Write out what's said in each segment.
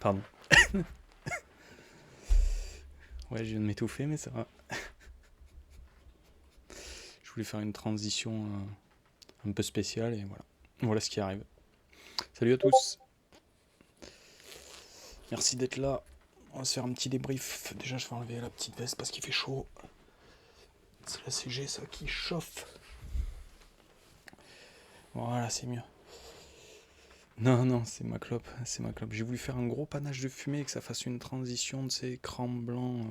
Pardon. Ouais, je viens de m'étouffer, mais ça va. Je voulais faire une transition un peu spéciale et voilà. Voilà ce qui arrive. Salut à tous. Merci d'être là. On va se faire un petit débrief. Déjà, je vais enlever la petite veste parce qu'il fait chaud. C'est la CG, ça, qui chauffe. Voilà, c'est mieux. Non, c'est ma clope. C'est ma clope. J'ai voulu faire un gros panache de fumée et que ça fasse une transition de ces écrans blancs.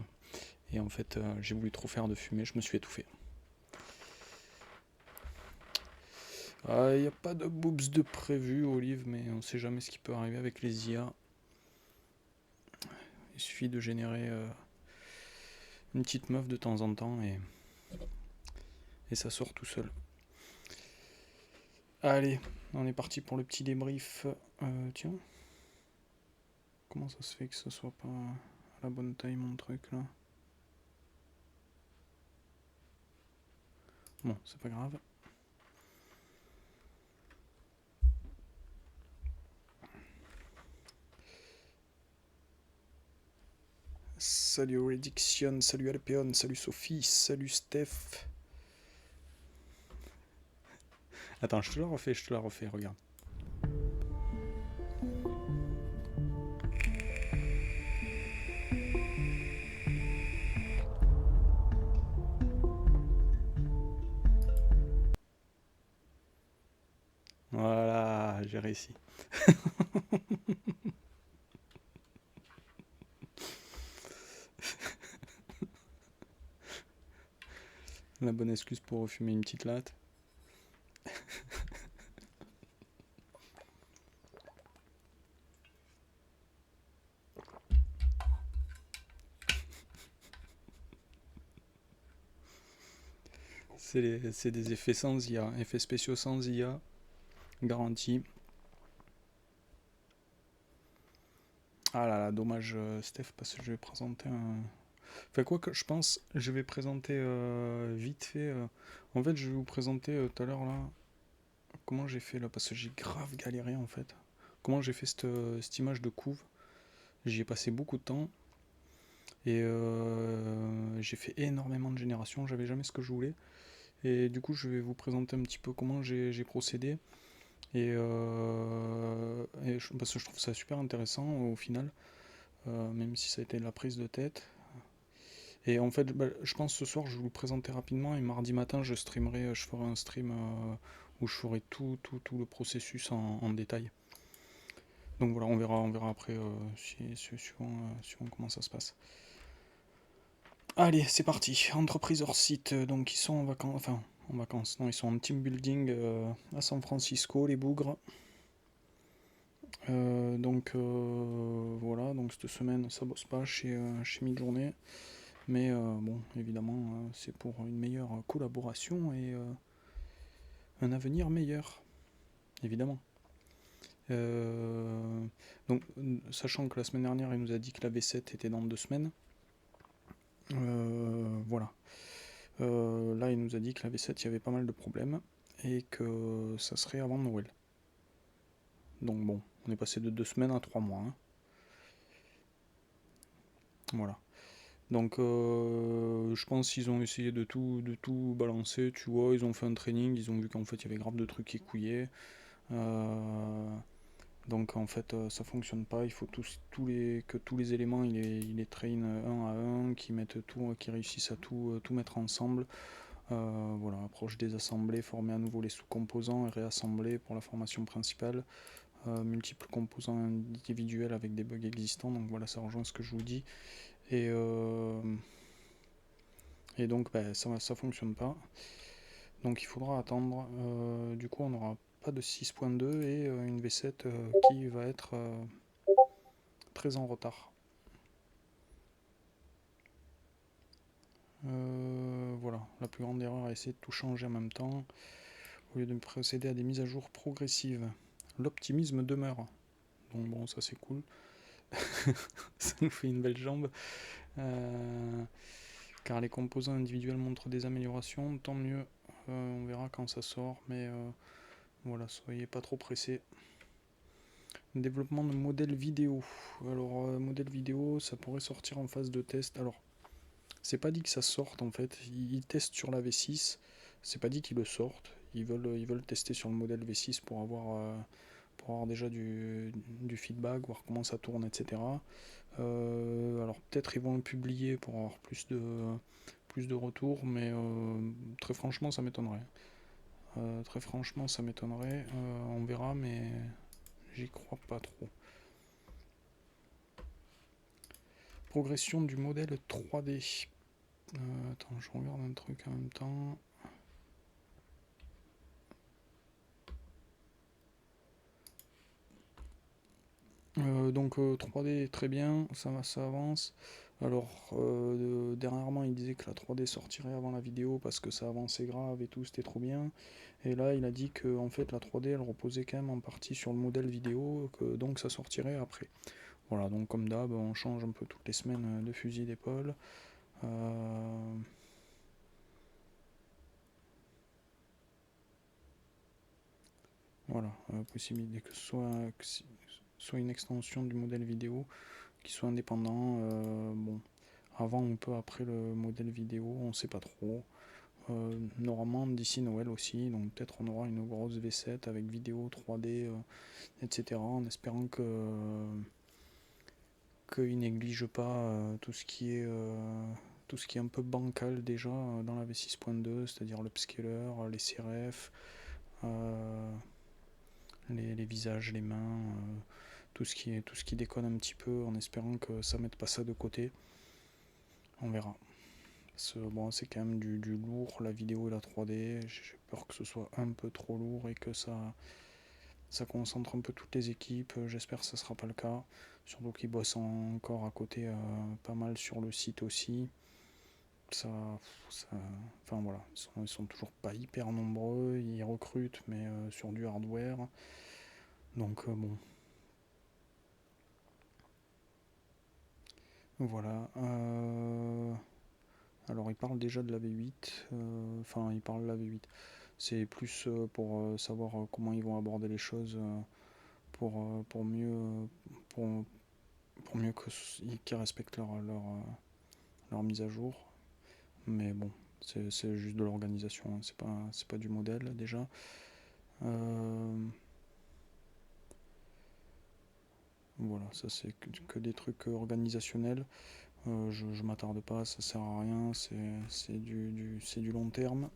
Et en fait, j'ai voulu trop faire de fumée. Je me suis étouffé. Il n'y a pas de boobs de prévu, Olive, mais on sait jamais ce qui peut arriver avec les IA. Il suffit de générer une petite meuf de temps en temps et ça sort tout seul. Allez, on est parti pour le petit débrief. Tiens. Comment ça se fait que ce soit pas à la bonne taille mon truc là? Bon, c'est pas grave. Salut Rediction, salut Alpeon, salut Sophie, salut Steph. Attends, je te la refais, regarde. Voilà, j'ai réussi. La bonne excuse pour refumer une petite latte. C'est des effets sans IA, effets spéciaux sans IA, garantie. Ah là là, dommage Steph, parce que je vais présenter un... Enfin quoi que je pense, je vais présenter vite fait... En fait, je vais vous présenter tout à l'heure là, comment j'ai fait là, parce que j'ai grave galéré en fait. Comment j'ai fait cette image de couve. J'y ai passé beaucoup de temps. Et j'ai fait énormément de générations, j'avais jamais ce que je voulais. Et du coup, je vais vous présenter un petit peu comment j'ai procédé. Et parce que je trouve ça super intéressant au final, même si ça a été la prise de tête. Et en fait, je pense ce soir, je vais vous le présenter rapidement. Et mardi matin, je ferai un stream où je ferai tout le processus en détail. Donc voilà, on verra après suivant comment ça se passe. Allez, c'est parti. Entreprise hors site, donc ils sont en vacances, enfin en vacances, non, ils sont en team building à San Francisco, les bougres. Voilà, donc cette semaine ça bosse pas chez Midjourney, mais bon, évidemment, c'est pour une meilleure collaboration et un avenir meilleur, évidemment. Euh, donc, sachant que la semaine dernière, il nous a dit que la V7 était dans 2 semaines, voilà. Là, il nous a dit que la V7, il y avait pas mal de problèmes et que ça serait avant Noël. Donc bon, on est passé de 2 semaines à 3 mois, hein. Voilà. Donc je pense qu'ils ont essayé de tout balancer, tu vois, ils ont fait un training, ils ont vu qu'en fait il y avait grave de trucs qui couillaient. Donc en fait ça fonctionne pas, il faut que tous les éléments il les traîne un à un, qu'ils réussissent à tout mettre ensemble. Voilà, approche des assemblées, former à nouveau les sous-composants et réassembler pour la formation principale. Multiples composants individuels avec des bugs existants, donc voilà, ça rejoint ce que je vous dis. Et, donc bah, ça fonctionne pas. Donc il faudra attendre. Du coup on n'aura pas de 6.2 et une V7 qui va être très en retard. Voilà, la plus grande erreur à essayer de tout changer en même temps, au lieu de procéder à des mises à jour progressives. L'optimisme demeure. Donc bon, ça c'est cool. Ça nous fait une belle jambe. Car les composants individuels montrent des améliorations, tant mieux. On verra quand ça sort, mais voilà, soyez pas trop pressés. Développement de modèles vidéo. Alors, modèle vidéo, ça pourrait sortir en phase de test. Alors, c'est pas dit que ça sorte en fait. Ils testent sur la V6. C'est pas dit qu'ils le sortent. Ils veulent tester sur le modèle V6 pour avoir déjà du feedback, voir comment ça tourne, etc. Alors, peut-être ils vont le publier pour avoir plus de retours, mais très franchement, ça m'étonnerait. Très franchement, ça m'étonnerait. On verra, mais j'y crois pas trop. Progression du modèle 3D. Attends, je regarde un truc en même temps. Donc 3D très bien, ça avance. Alors dernièrement il disait que la 3D sortirait avant la vidéo parce que ça avançait grave et tout, c'était trop bien. Et là il a dit que en fait la 3D elle reposait quand même en partie sur le modèle vidéo, que donc ça sortirait après. Voilà, donc comme d'hab on change un peu toutes les semaines de fusil d'épaule. Voilà, possibilité que soit une extension du modèle vidéo qui soit indépendant. Bon, avant ou peu après le modèle vidéo, on sait pas trop. Normalement d'ici Noël aussi, donc peut-être on aura une grosse V7 avec vidéo 3D, etc. En espérant qu'il néglige pas tout ce qui est un peu bancal déjà dans la V6.2, c'est-à-dire l'upscaler, les CRF, euh, les visages, les mains, tout ce qui déconne un petit peu, en espérant que ça mette pas ça de côté. On verra. Bon, c'est quand même du lourd, la vidéo et la 3D. J'ai peur que ce soit un peu trop lourd et que ça concentre un peu toutes les équipes. J'espère que ça sera pas le cas. Surtout qu'ils bossent encore à côté pas mal sur le site aussi. Ça, enfin voilà, ils sont toujours pas hyper nombreux. Ils recrutent, mais sur du hardware. Donc bon, voilà. Alors ils parlent déjà de la V8. Enfin, ils parlent de la V8. C'est plus pour savoir comment ils vont aborder les choses pour mieux pour, pour mieux qu'ils respectent leur mise à jour. Mais bon, c'est juste de l'organisation, hein. C'est pas du modèle déjà. Voilà, ça c'est que des trucs organisationnels. Je m'attarde pas, ça sert à rien, c'est du long terme.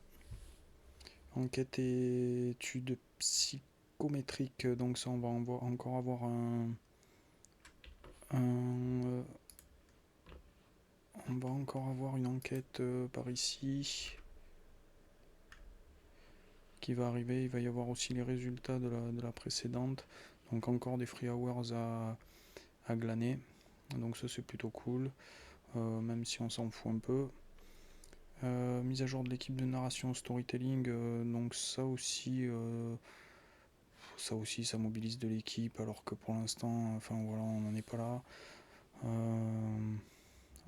Enquête et études psychométriques, donc ça on va encore avoir un, on va encore avoir une enquête par ici qui va arriver. Il va y avoir aussi les résultats de la précédente. Donc encore des free hours à glaner. Donc ça c'est plutôt cool, même si on s'en fout un peu. Mise à jour de l'équipe de narration storytelling, donc ça mobilise de l'équipe, alors que pour l'instant, enfin voilà, on n'en est pas là.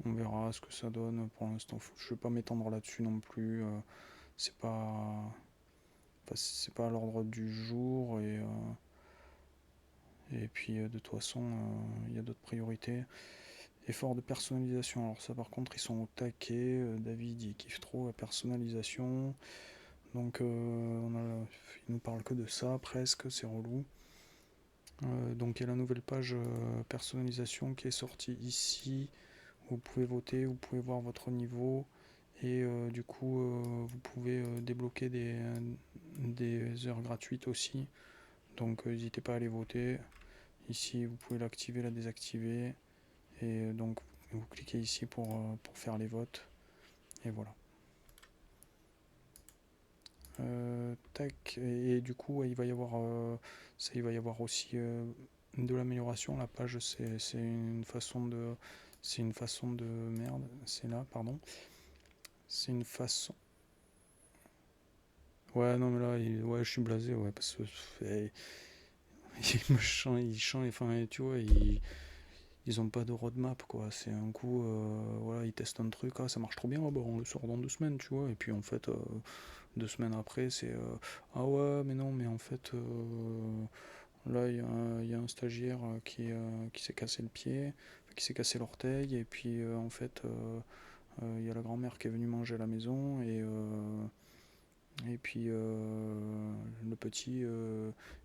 On verra ce que ça donne. Pour l'instant, je ne vais pas m'étendre là-dessus non plus. C'est pas, c'est pas à l'ordre du jour et puis de toute façon, il y a d'autres priorités. Effort de personnalisation. Alors ça, par contre, ils sont au taquet. David, il kiffe trop la personnalisation. Donc, il nous parle que de ça, presque. C'est relou. Donc, il y a la nouvelle page personnalisation qui est sortie ici. Vous pouvez voter, vous pouvez voir votre niveau. Et du coup, vous pouvez débloquer des heures gratuites aussi. Donc, n'hésitez pas à aller voter. Ici, vous pouvez l'activer, la désactiver. Et donc, vous cliquez ici pour faire les votes. Et voilà. Tac. Et du coup, il va y avoir, il va y avoir aussi de l'amélioration. La page, c'est une façon de. C'est une façon de. Merde, c'est là, pardon. C'est une façon. Ouais, non, mais là, ouais, je suis blasé, ouais, parce que. Ils chantent, enfin, tu vois, ils ont pas de roadmap, quoi. C'est un coup, voilà, ils testent un truc, ah, ça marche trop bien, ah, bah, on le sort dans 2 semaines, tu vois. Et puis en fait, 2 semaines après, c'est ah ouais, mais non, mais en fait, là, il y a un stagiaire qui s'est cassé le pied, qui s'est cassé l'orteil, et puis en fait, il y a la grand-mère qui est venue manger à la maison, et puis le petit,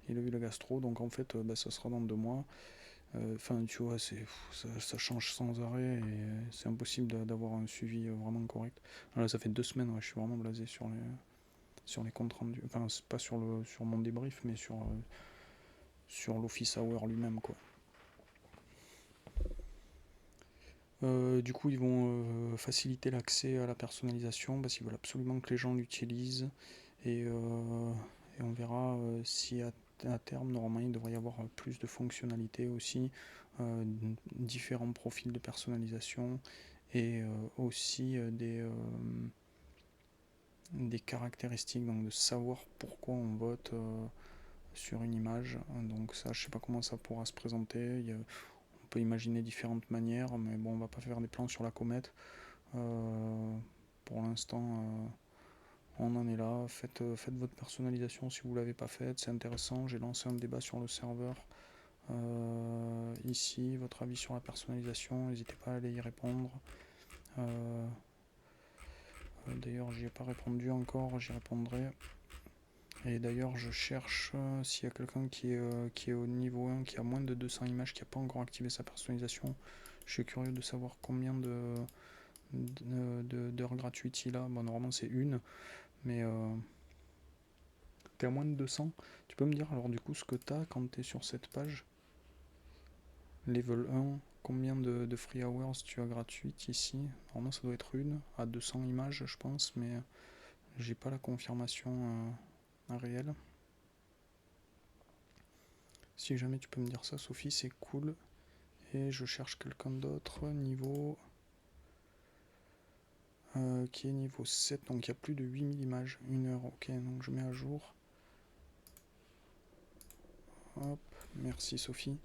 il a eu la gastro, donc en fait, bah, ça sera dans 2 mois. Enfin, tu vois, ça change sans arrêt et c'est impossible d'avoir un suivi vraiment correct. Là, ça fait 2 semaines, ouais, je suis vraiment blasé sur les comptes rendus. Enfin, c'est pas sur mon débrief, mais sur l'office hour lui-même, quoi. Du coup, ils vont faciliter l'accès à la personnalisation parce qu'ils veulent absolument que les gens l'utilisent. Et on verra si à terme, normalement, il devrait y avoir plus de fonctionnalités aussi, différents profils de personnalisation et aussi des caractéristiques, donc de savoir pourquoi on vote sur une image. Donc ça, je sais pas comment ça pourra se présenter. On peut imaginer différentes manières, mais bon, on va pas faire des plans sur la comète. Pour l'instant, on en est là. Faites votre personnalisation si vous ne l'avez pas faite, c'est intéressant. J'ai lancé un débat sur le serveur. Ici, votre avis sur la personnalisation, n'hésitez pas à aller y répondre. D'ailleurs, j'y ai pas répondu encore, j'y répondrai. Et d'ailleurs, je cherche s'il y a quelqu'un qui est au niveau 1, qui a moins de 200 images, qui n'a pas encore activé sa personnalisation. Je suis curieux de savoir combien d'heures gratuites il a. Bon, normalement, c'est une, mais t'es à moins de 200. Tu peux me dire alors du coup ce que t'as quand t'es sur cette page Level 1, combien de free hours tu as gratuites ici? Normalement, ça doit être une, à 200 images, je pense, mais j'ai pas la confirmation réelle. Si jamais tu peux me dire ça, Sophie, c'est cool. Et je cherche quelqu'un d'autre, niveau qui est niveau 7, donc il y a plus de 8000 images, 1 heure, ok, donc je mets à jour. Hop, merci Sophie.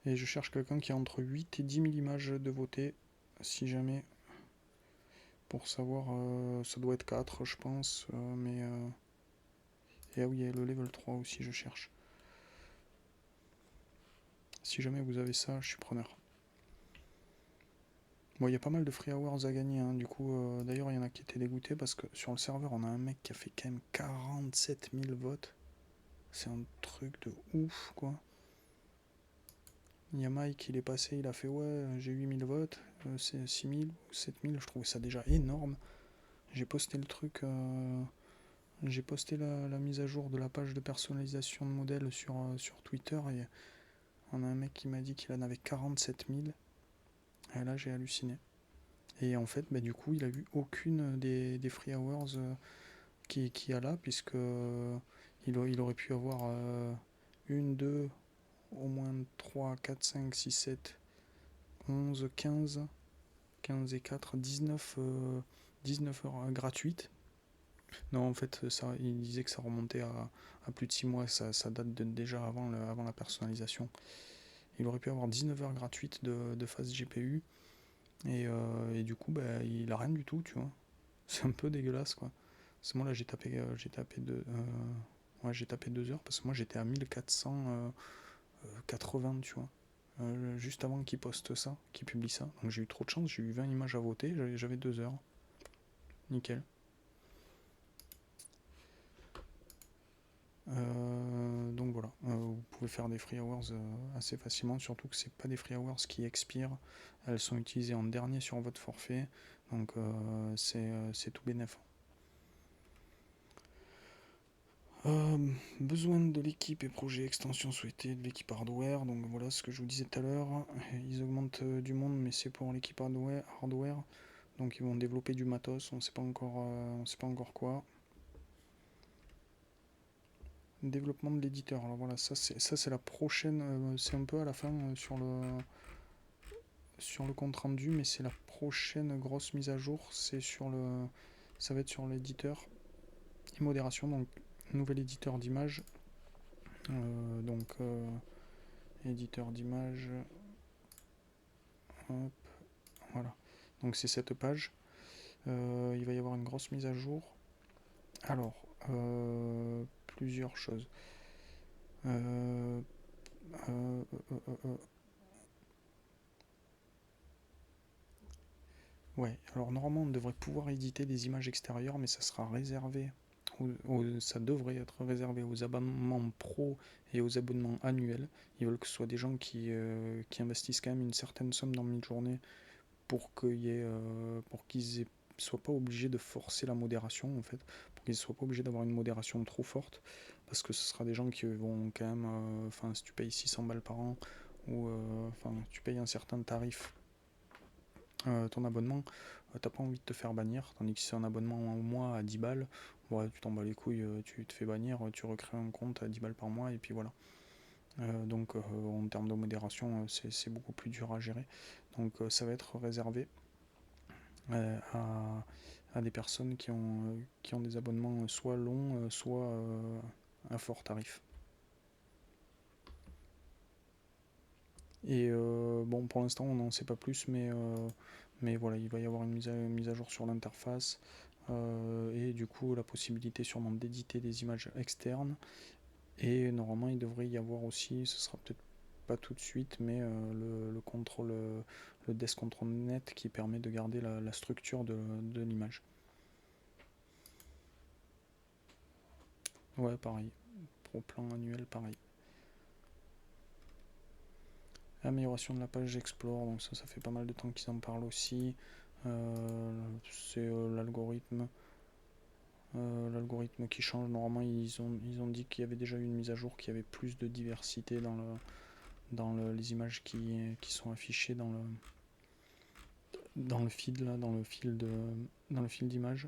Et je cherche quelqu'un qui a entre 8 et 10 000 images de voter, si jamais, pour savoir, ça doit être 4 je pense, mais... et ah oui, il y a le level 3 aussi, je cherche. Si jamais vous avez ça, je suis preneur. Bon, il y a pas mal de free hours à gagner, hein. Du coup, d'ailleurs, il y en a qui étaient dégoûtés parce que sur le serveur, on a un mec qui a fait quand même 47 000 votes. C'est un truc de ouf, quoi. Il y a Mike, il est passé, il a fait ouais, j'ai 8000 votes, c'est 6000 ou 7000, je trouvais ça déjà énorme. J'ai posté le truc, j'ai posté la mise à jour de la page de personnalisation de modèles sur Twitter et on a un mec qui m'a dit qu'il en avait 47 000. Et là, j'ai halluciné. Et en fait, bah, du coup, il a eu aucune des free hours qui a là, puisque il aurait pu avoir une, deux, au moins 3 4 5 6 7 11 15 et 4 19 heures gratuites. Non, en fait, ça, il disait que ça remontait à plus de 6 mois, ça date déjà avant la personnalisation. Il aurait pu avoir 19 heures gratuites de phase GPU, et du coup, bah, il a rien du tout, tu vois. C'est un peu dégueulasse, quoi. Parce que moi, là, j'ai tapé 2 heures, parce que moi, j'étais à 1480, tu vois. Juste avant qu'il poste ça, qu'il publie ça. Donc j'ai eu trop de chance, j'ai eu 20 images à voter, j'avais 2 heures. Nickel. Donc voilà, vous pouvez faire des free hours assez facilement, surtout que c'est pas des free hours qui expirent, elles sont utilisées en dernier sur votre forfait, donc c'est tout bénef. Besoin de l'équipe et projet extension souhaité de l'équipe hardware, donc voilà ce que je vous disais tout à l'heure, ils augmentent du monde mais c'est pour l'équipe hardware, donc ils vont développer du matos, on sait pas encore quoi. Développement de l'éditeur. Alors voilà, ça c'est la prochaine, c'est un peu à la fin sur le compte rendu, mais c'est la prochaine grosse mise à jour. Ça va être sur l'éditeur et modération, donc nouvel éditeur d'image. Éditeur d'image, hop, voilà. Donc c'est cette page. Il va y avoir une grosse mise à jour. Alors, plusieurs choses. Euh, euh, euh, euh, euh, Ouais, alors normalement on devrait pouvoir éditer des images extérieures, mais ça sera réservé, ça devrait être réservé aux abonnements pro et aux abonnements annuels. Ils veulent que ce soit des gens qui investissent quand même une certaine somme dans Midjourney pour qu'ils soient pas obligés de forcer la modération en fait, pour qu'ils soient pas obligés d'avoir une modération trop forte, parce que ce sera des gens qui vont quand même, enfin si tu payes 600 balles par an, ou enfin tu payes un certain tarif ton abonnement, t'as pas envie de te faire bannir, tandis que si c'est un abonnement au mois à 10 balles, ouais, tu t'en bats les couilles, tu te fais bannir, tu recrées un compte à 10 balles par mois et puis voilà. Donc en termes de modération, beaucoup plus dur à gérer. Donc ça va être réservé euh, à des personnes qui ont des abonnements soit longs, soit à fort tarif. Et bon, pour l'instant, on n'en sait pas plus, mais voilà, il va y avoir une mise à jour sur l'interface, et du coup, la possibilité sûrement d'éditer des images externes. Et normalement, il devrait y avoir aussi, ce sera peut-être pas tout de suite, mais le contrôle, le desk control net qui permet de garder la structure de l'image. Ouais, pareil. Pour plan annuel, pareil. Amélioration de la page Explore, donc ça fait pas mal de temps qu'ils en parlent aussi. C'est l'algorithme qui change. Normalement, ils ont dit qu'il y avait déjà eu une mise à jour, qu'il y avait plus de diversité les images qui sont affichées dans le feed là, dans le fil d'image.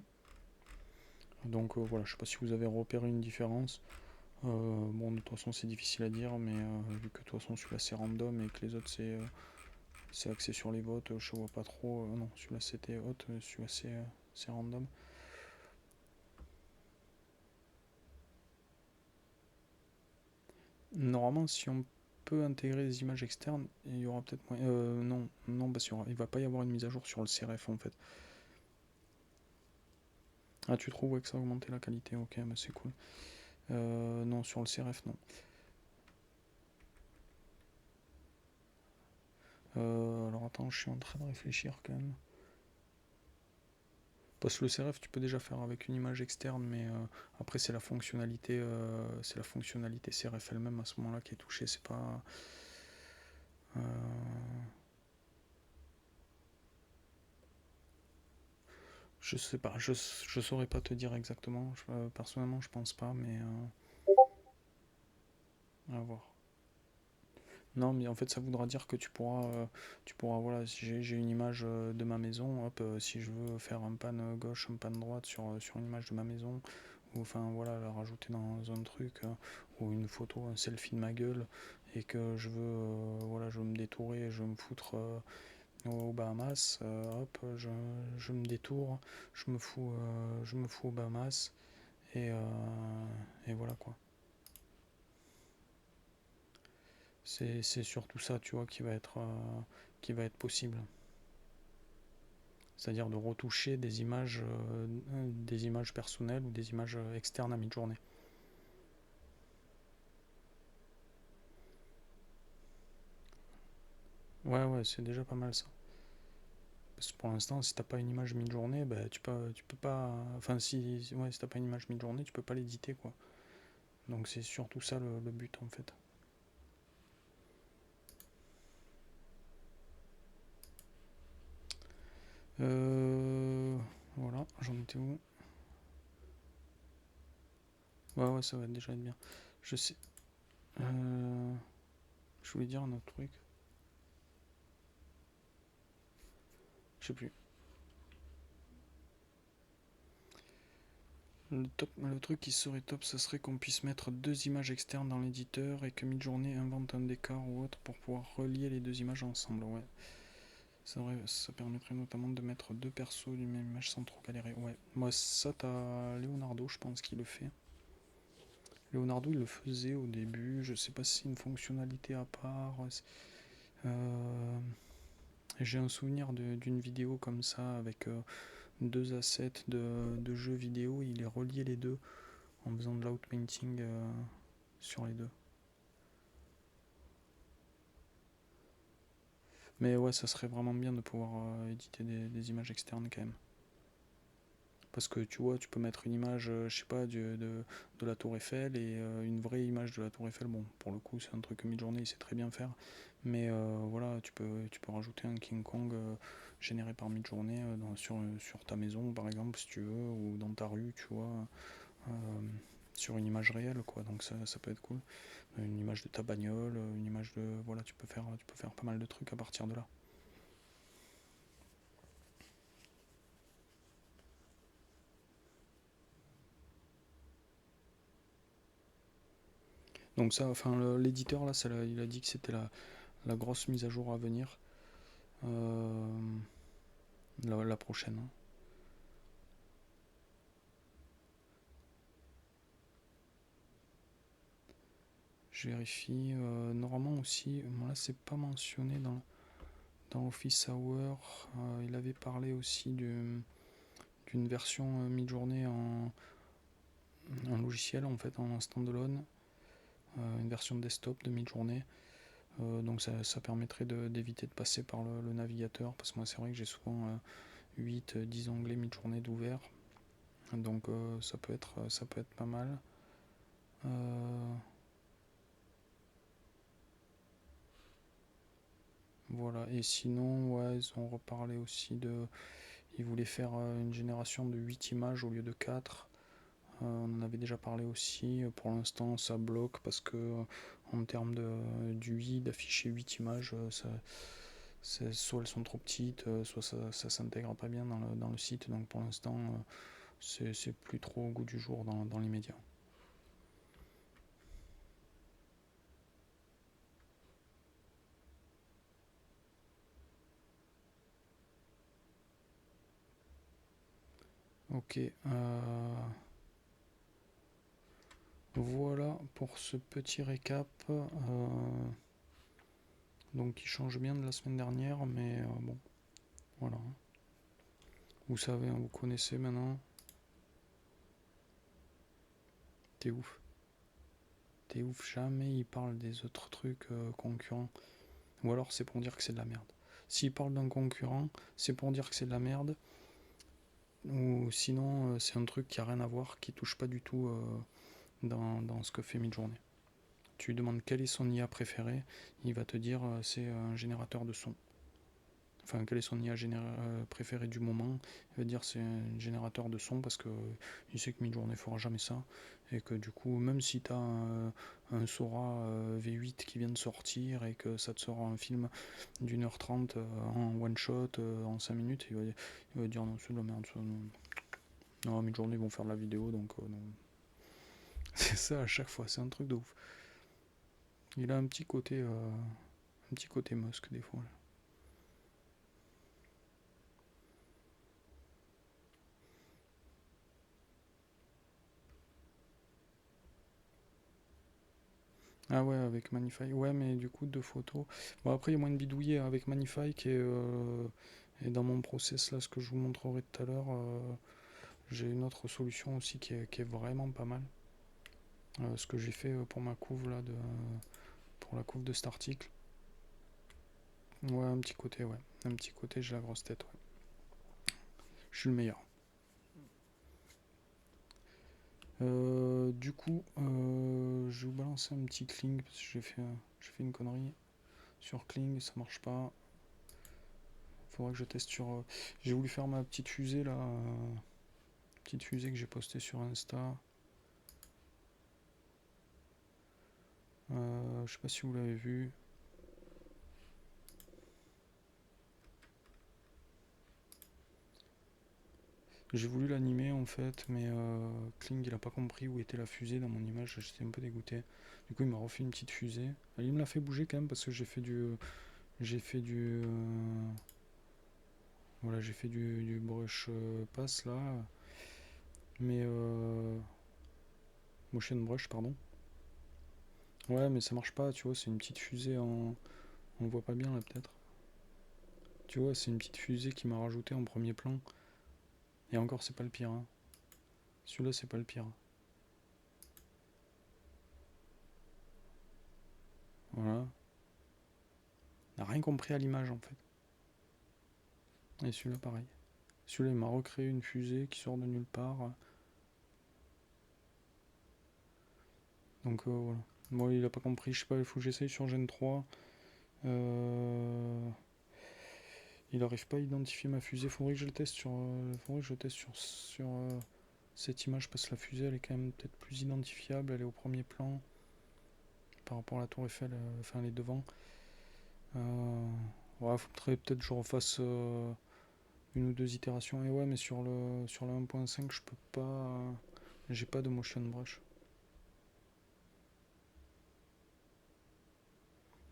Donc voilà, je sais pas si vous avez repéré une différence. Bon, de toute façon, c'est difficile à dire, mais vu que de toute façon celui-là c'est random et que les autres c'est axé sur les votes, je vois pas trop. Non, celui-là c'était hot, celui-là c'est random. Normalement, si on peut intégrer des images externes, il y aura peut-être moyen. Non, non, parce qu'il va pas y avoir une mise à jour sur le CRF en fait. Ah, tu trouves ouais, que ça a augmenté la qualité, ok, mais c'est cool. Non, sur le CRF, non. Alors attends, je suis en train de réfléchir quand même. Parce que le CRF, tu peux déjà faire avec une image externe, mais après c'est la fonctionnalité CRF elle-même à ce moment-là qui est touchée. C'est pas. euh, je sais pas, je saurais pas te dire exactement. Personnellement, je pense pas, mais à voir. Non, mais en fait, ça voudra dire que tu pourras, voilà, si j'ai une image de ma maison, hop, si je veux faire un pan gauche, un pan droite sur une image de ma maison, ou enfin voilà, la rajouter dans un truc, ou une photo, un selfie de ma gueule, et que je veux, voilà, je veux me détourer, je veux me foutre aux Bahamas, hop, je me détourne, je me fous aux Bahamas, et, euh, et voilà quoi. C'est surtout ça, tu vois, qui va être possible. C'est-à-dire de retoucher des images personnelles ou des images externes à Midjourney. Ouais, ouais, c'est déjà pas mal ça. Parce que pour l'instant, si t'as pas une image Midjourney, bah, tu peux pas. Enfin, ouais, si t'as pas une image Midjourney, tu peux pas l'éditer, quoi. Donc c'est surtout ça le but, en fait. Euh, voilà, j'en étais où? Ouais, ouais, ça va déjà être bien. Je sais. Euh, je voulais dire un autre truc. Je sais plus. Le truc qui serait top, ce serait qu'on puisse mettre deux images externes dans l'éditeur et que Midjourney invente un décor ou autre pour pouvoir relier les deux images ensemble. Ouais, ça permettrait notamment de mettre deux persos d'une même image sans trop galérer. Ouais, moi ça, t'as Leonardo, je pense, qui le fait. Leonardo, il le faisait au début. Je sais pas si c'est une fonctionnalité à part. Euh, J'ai un souvenir d'une vidéo comme ça avec deux assets de jeux vidéo. Il les reliait les deux en faisant de l'outpainting sur les deux. Mais ouais, ça serait vraiment bien de pouvoir éditer des images externes quand même. Parce que tu vois, tu peux mettre une image, je sais pas, de la Tour Eiffel et une vraie image de la Tour Eiffel. Bon, pour le coup, c'est un truc que Midjourney il sait très bien faire. Mais voilà, tu peux rajouter un King Kong généré par Midjourney sur ta maison, par exemple, si tu veux, ou dans ta rue, tu vois, euh, sur une image réelle, quoi. Donc ça peut être cool. Une image de ta bagnole, une image de. Voilà, tu peux faire pas mal de trucs à partir de là. Donc ça, enfin l'éditeur là, il a dit que c'était la grosse mise à jour à venir, euh, la prochaine. Je vérifie. Normalement aussi, bon, là c'est pas mentionné dans Office Hour. Il avait parlé aussi d'une version mi-journée en un logiciel en fait en standalone, une version desktop de mi-journée. Donc ça permettrait d'éviter de passer par le navigateur parce que moi c'est vrai que j'ai souvent 8-10 onglets mi-journée d'ouvert. Donc ça peut être pas mal. Euh, voilà. Et sinon, ouais, ils ont reparlé aussi de. Ils voulaient faire une génération de 8 images au lieu de 4. On en avait déjà parlé aussi. Pour l'instant, ça bloque parce que en termes d'UI, d'afficher 8 images, soit elles sont trop petites, soit ça s'intègre pas bien dans le site. Donc pour l'instant, c'est plus trop au goût du jour dans l'immédiat. Ok. Voilà pour ce petit récap. Donc qui change bien de la semaine dernière, mais bon, voilà. Vous savez, hein, vous connaissez maintenant. T'es ouf. T'es ouf, jamais il parle des autres trucs concurrents. Ou alors c'est pour dire que c'est de la merde. S'il parle d'un concurrent, c'est pour dire que c'est de la merde. Ou sinon, c'est un truc qui a rien à voir, qui touche pas du tout dans ce que fait Midjourney. Tu lui demandes quel est son IA préféré, il va te dire c'est un générateur de son. enfin quel est son IA préféré du moment. Il va dire c'est un générateur de son parce que il sait que Midjourney fera jamais ça et que du coup même si tu as un Sora V8 qui vient de sortir et que ça te sort un film d'1h30 en one shot en 5 minutes, il va dire non c'est de la merde ça, non. Non, Midjourney vont faire de la vidéo donc non. C'est ça à chaque fois, c'est un truc de ouf. Il a un petit côté Musk des fois. Là. Ah ouais, avec Manify. Ouais, mais du coup, de photos. Bon, après, il y a moins de bidouilles avec Manify qui est dans mon process, là, ce que je vous montrerai tout à l'heure. J'ai une autre solution aussi qui est vraiment pas mal. Ce que j'ai fait pour ma couve, là, pour la couve de cet article. Ouais, un petit côté, ouais. Un petit côté, j'ai la grosse tête, ouais. Je suis le meilleur. Du coup, je vais vous balancer un petit Kling parce que j'ai fait une connerie sur Kling, ça marche pas. Faudra que je teste sur. J'ai voulu faire ma petite fusée là, petite fusée que j'ai postée sur Insta. Je sais pas si vous l'avez vu. J'ai voulu l'animer en fait, mais Kling il a pas compris où était la fusée dans mon image, j'étais un peu dégoûté. Du coup il m'a refait une petite fusée. Il me l'a fait bouger quand même parce que j'ai fait du voilà j'ai fait du brush pass là, mais motion brush pardon. Ouais mais ça marche pas, tu vois, c'est une petite fusée on voit pas bien là peut-être. Tu vois, c'est une petite fusée qui m'a rajouté en premier plan. Et encore c'est pas le pire. Hein. Celui-là c'est pas le pire. Voilà. On n'a rien compris à l'image en fait. Et celui-là pareil. Celui-là il m'a recréé une fusée qui sort de nulle part. Donc voilà. Moi il a pas compris, je sais pas, il faut que j'essaye sur Gen 3. Il n'arrive pas à identifier ma fusée. Faudrait que je le teste sur cette image parce que la fusée elle est quand même peut-être plus identifiable, elle est au premier plan par rapport à la tour Eiffel, enfin les devants. Ouais, faudrait peut-être que je refasse une ou deux itérations. Et ouais, mais sur le 1.5, je peux pas. J'ai pas de motion brush.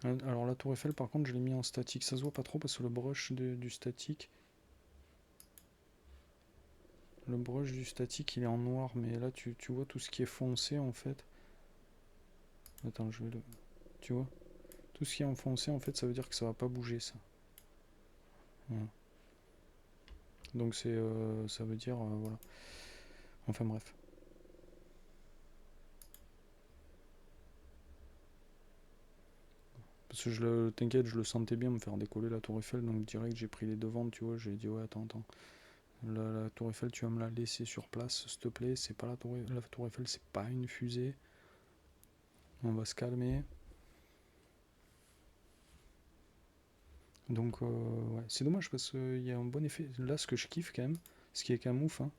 Alors la tour Eiffel, par contre, je l'ai mis en statique. Ça se voit pas trop parce que du statique. Le brush du statique, il est en noir, mais là, tu vois tout ce qui est foncé en fait. Attends, je vais le. Tu vois? Tout ce qui est enfoncé, en fait, ça veut dire que ça va pas bouger, ça. Voilà. Donc ça veut dire, voilà. Enfin bref. Parce que t'inquiète, je le sentais bien me faire décoller la tour Eiffel, donc direct j'ai pris les devants, tu vois, j'ai dit ouais attends. La tour Eiffel tu vas me la laisser sur place, s'il te plaît, c'est pas la tour Eiffel, c'est pas une fusée. On va se calmer. Donc ouais, c'est dommage parce qu'il y a un bon effet. Là ce que je kiffe quand même, ce qui est quand même ouf, hein,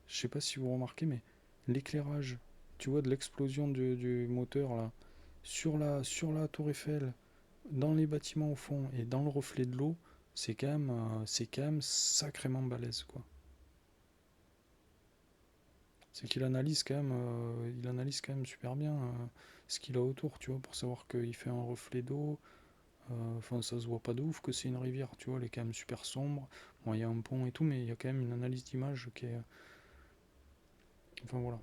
je sais pas si vous remarquez, mais l'éclairage, tu vois, de l'explosion du moteur là, sur la tour Eiffel, dans les bâtiments au fond et dans le reflet de l'eau, c'est quand même sacrément balèze quoi. C'est qu'il analyse quand même, il analyse quand même super bien ce qu'il a autour, tu vois, pour savoir qu'il fait un reflet d'eau. Enfin, ça se voit pas de ouf que c'est une rivière, tu vois, elle est quand même super sombre. Bon, il y a un pont et tout, mais il y a quand même une analyse d'image qui est. Enfin voilà.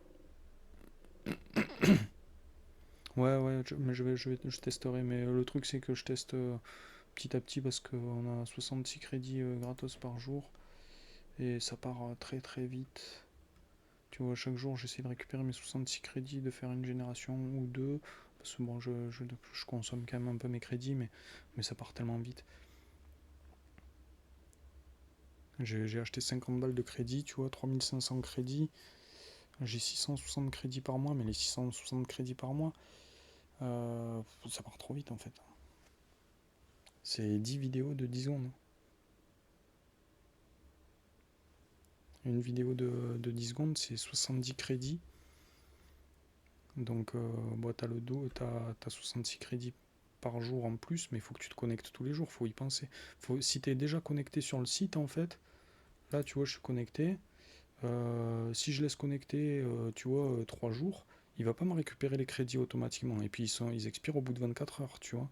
Ouais, mais je testerai. Mais le truc, c'est que je teste petit à petit parce qu'on a 66 crédits gratos par jour et ça part très très vite. Tu vois, chaque jour, j'essaie de récupérer mes 66 crédits, de faire une génération ou deux. Parce que bon, je consomme quand même un peu mes crédits, mais ça part tellement vite. J'ai acheté 50 balles de crédit, tu vois, 3500 crédits. J'ai 660 crédits par mois, mais les 660 crédits par mois, ça part trop vite en fait. C'est 10 vidéos de 10 secondes. Une vidéo de 10 secondes, c'est 70 crédits. Donc, bon, t'as 66 crédits par jour en plus, mais il faut que tu te connectes tous les jours, faut y penser. Si tu es déjà connecté sur le site, en fait, là, tu vois, je suis connecté. Si je laisse connecter, tu vois, 3 jours, il va pas me récupérer les crédits automatiquement. Et puis, ils expirent au bout de 24 heures, tu vois.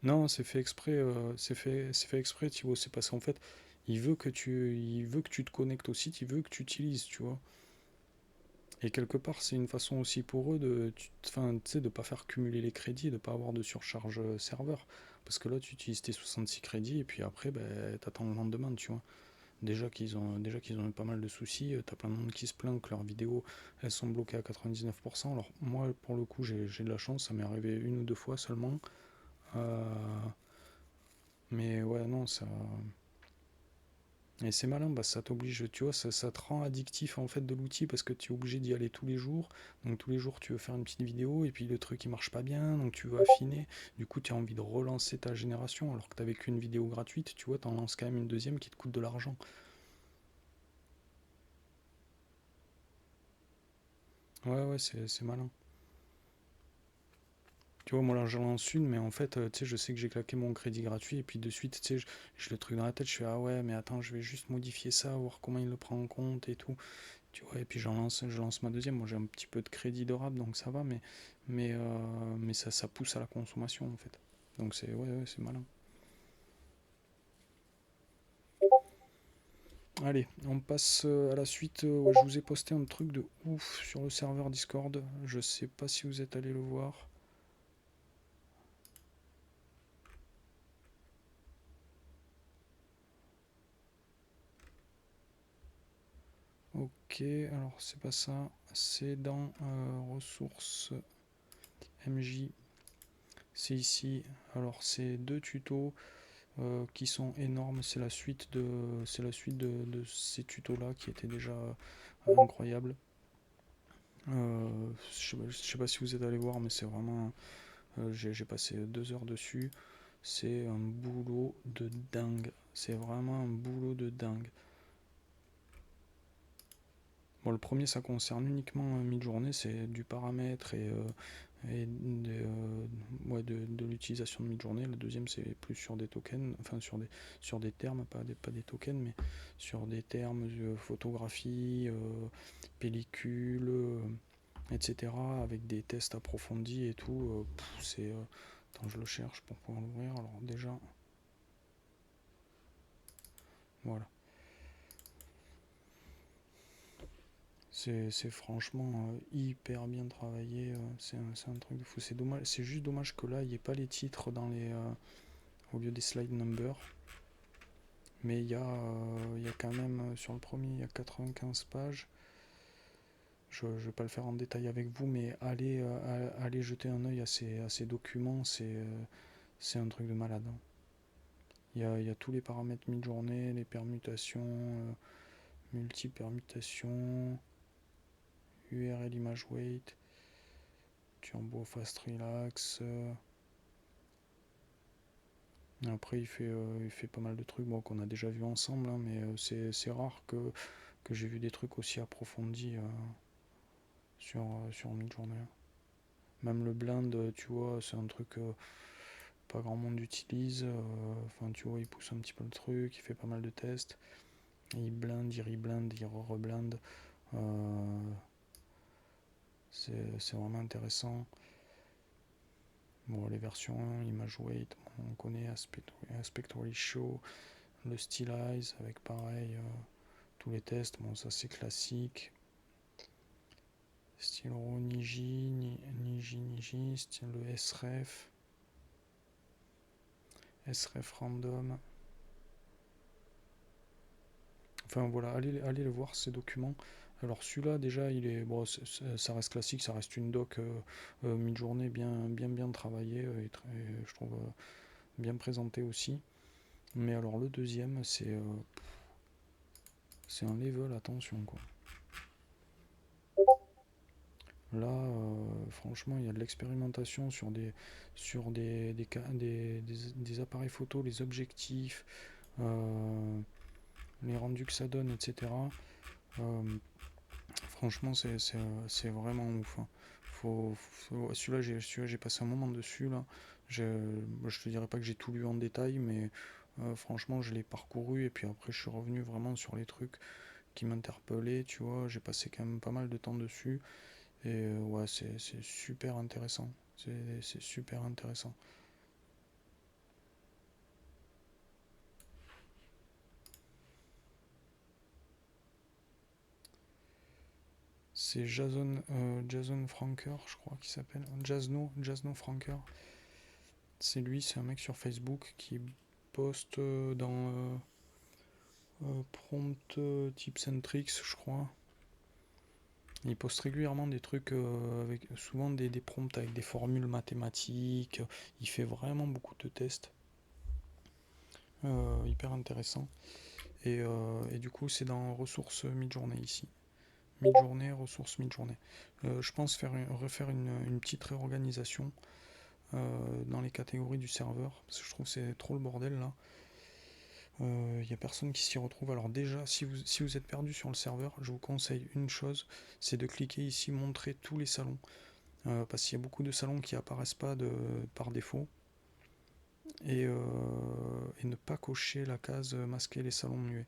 Non, c'est fait exprès, c'est fait exprès, tu vois. C'est parce qu'en fait, il veut que tu te connectes au site, il veut que tu utilises, tu vois. Et quelque part, c'est une façon aussi pour eux enfin, tu sais, de pas faire cumuler les crédits, de pas avoir de surcharge serveur. Parce que là, tu utilises tes 66 crédits et puis après, ben, t'attends le lendemain, tu vois. Déjà qu'ils ont eu pas mal de soucis, t'as plein de monde qui se plaint que leurs vidéos, elles sont bloquées à 99%. Alors moi, pour le coup, j'ai de la chance, ça m'est arrivé une ou deux fois seulement. Euh, mais ouais, non, ça. Et c'est malin, bah, ça t'oblige, tu vois, ça te rend addictif en fait de l'outil parce que tu es obligé d'y aller tous les jours. Donc tous les jours tu veux faire une petite vidéo et puis le truc il marche pas bien, donc tu veux affiner. Du coup tu as envie de relancer ta génération alors que t'avais qu'une vidéo gratuite, tu vois, t'en lances quand même une deuxième qui te coûte de l'argent. Ouais, ouais, c'est malin. Tu vois, moi là j'en lance une, mais en fait, tu sais, je sais que j'ai claqué mon crédit gratuit et puis de suite, tu sais, j'ai le truc dans la tête, je fais ah ouais, mais attends, je vais juste modifier ça, voir comment il le prend en compte et tout. Tu vois, et puis je lance ma deuxième. Moi, j'ai un petit peu de crédit de rap, donc ça va, mais ça pousse à la consommation, en fait. Donc c'est ouais, ouais, c'est malin. Allez, on passe à la suite. Ouais, je vous ai posté un truc de ouf sur le serveur Discord. Je sais pas si vous êtes allé le voir. Ok, alors c'est pas ça. C'est dans ressources MJ. C'est ici. Alors c'est deux tutos qui sont énormes. C'est la suite de ces tutos-là qui étaient déjà incroyables. Je sais pas si vous êtes allé voir, mais c'est vraiment. J'ai passé 2 heures dessus. C'est un boulot de dingue. C'est vraiment un boulot de dingue. Bon, le premier, ça concerne uniquement Midjourney, c'est du paramètre et ouais, de l'utilisation de Midjourney. Le deuxième, c'est plus sur des tokens, enfin sur des termes, pas des tokens, mais sur des termes, photographie, pellicule, etc., avec des tests approfondis et tout. Attends, je le cherche pour pouvoir l'ouvrir. Alors déjà, voilà. C'est franchement hyper bien travaillé. C'est un truc de fou. C'est dommage, c'est juste dommage que là, il n'y ait pas les titres au lieu des slide numbers. Mais il y a quand même, sur le premier, il y a 95 pages. Je ne vais pas le faire en détail avec vous, mais allez jeter un œil à ces documents. C'est un truc de malade, hein. Il y a tous les paramètres mid-journée, les permutations, multi-permutations, URL image weight, turbo fast relax. Après, il fait pas mal de trucs bon, qu'on a déjà vu ensemble, hein, mais c'est rare que j'ai vu des trucs aussi approfondis sur Midjourney. Même le blend, tu vois, c'est un truc pas grand monde utilise. Enfin, tu vois, il pousse un petit peu le truc, il fait pas mal de tests. Il blinde, il reblinde, il reblinde. Euh, c'est vraiment intéressant. Bon, les versions 1, image weight, bon, on connaît aspect ratio, le stylize avec pareil. Tous les tests, bon ça c'est classique. Stylo Niji, le sref random. Enfin voilà, allez le voir ces documents. Alors celui-là déjà il est bon, ça reste classique, ça reste une doc mid-journée bien travaillée et je trouve bien présentée aussi. Mais alors le deuxième c'est un level, attention quoi. Là, franchement, il y a de l'expérimentation sur des appareils photo, les objectifs, euh, les rendus que ça donne, etc. Euh, Franchement, c'est vraiment ouf, hein. Celui-là, j'ai passé un moment dessus, là. Je te dirais pas que j'ai tout lu en détail, mais franchement, je l'ai parcouru et puis après, je suis revenu vraiment sur les trucs qui m'interpellaient, tu vois. J'ai passé quand même pas mal de temps dessus et ouais, c'est super intéressant. C'est super intéressant. C'est Jason Franker, je crois qu'il s'appelle. Jasno Franker. C'est lui, c'est un mec sur Facebook qui poste dans Prompt Tips and Tricks, je crois. Il poste régulièrement des trucs avec souvent des prompts avec des formules mathématiques. Il fait vraiment beaucoup de tests. Hyper intéressant. Et du coup, c'est dans ressources mid-journée ici. Mid-journée, ressources mid-journée. Je pense refaire une petite réorganisation dans les catégories du serveur. Parce que je trouve que c'est trop le bordel là. Il n'y a personne qui s'y retrouve. Alors déjà, si vous êtes perdu sur le serveur, je vous conseille une chose, c'est de cliquer ici montrer tous les salons. Parce qu'il y a beaucoup de salons qui apparaissent pas par défaut. Et ne pas cocher la case masquer les salons muets.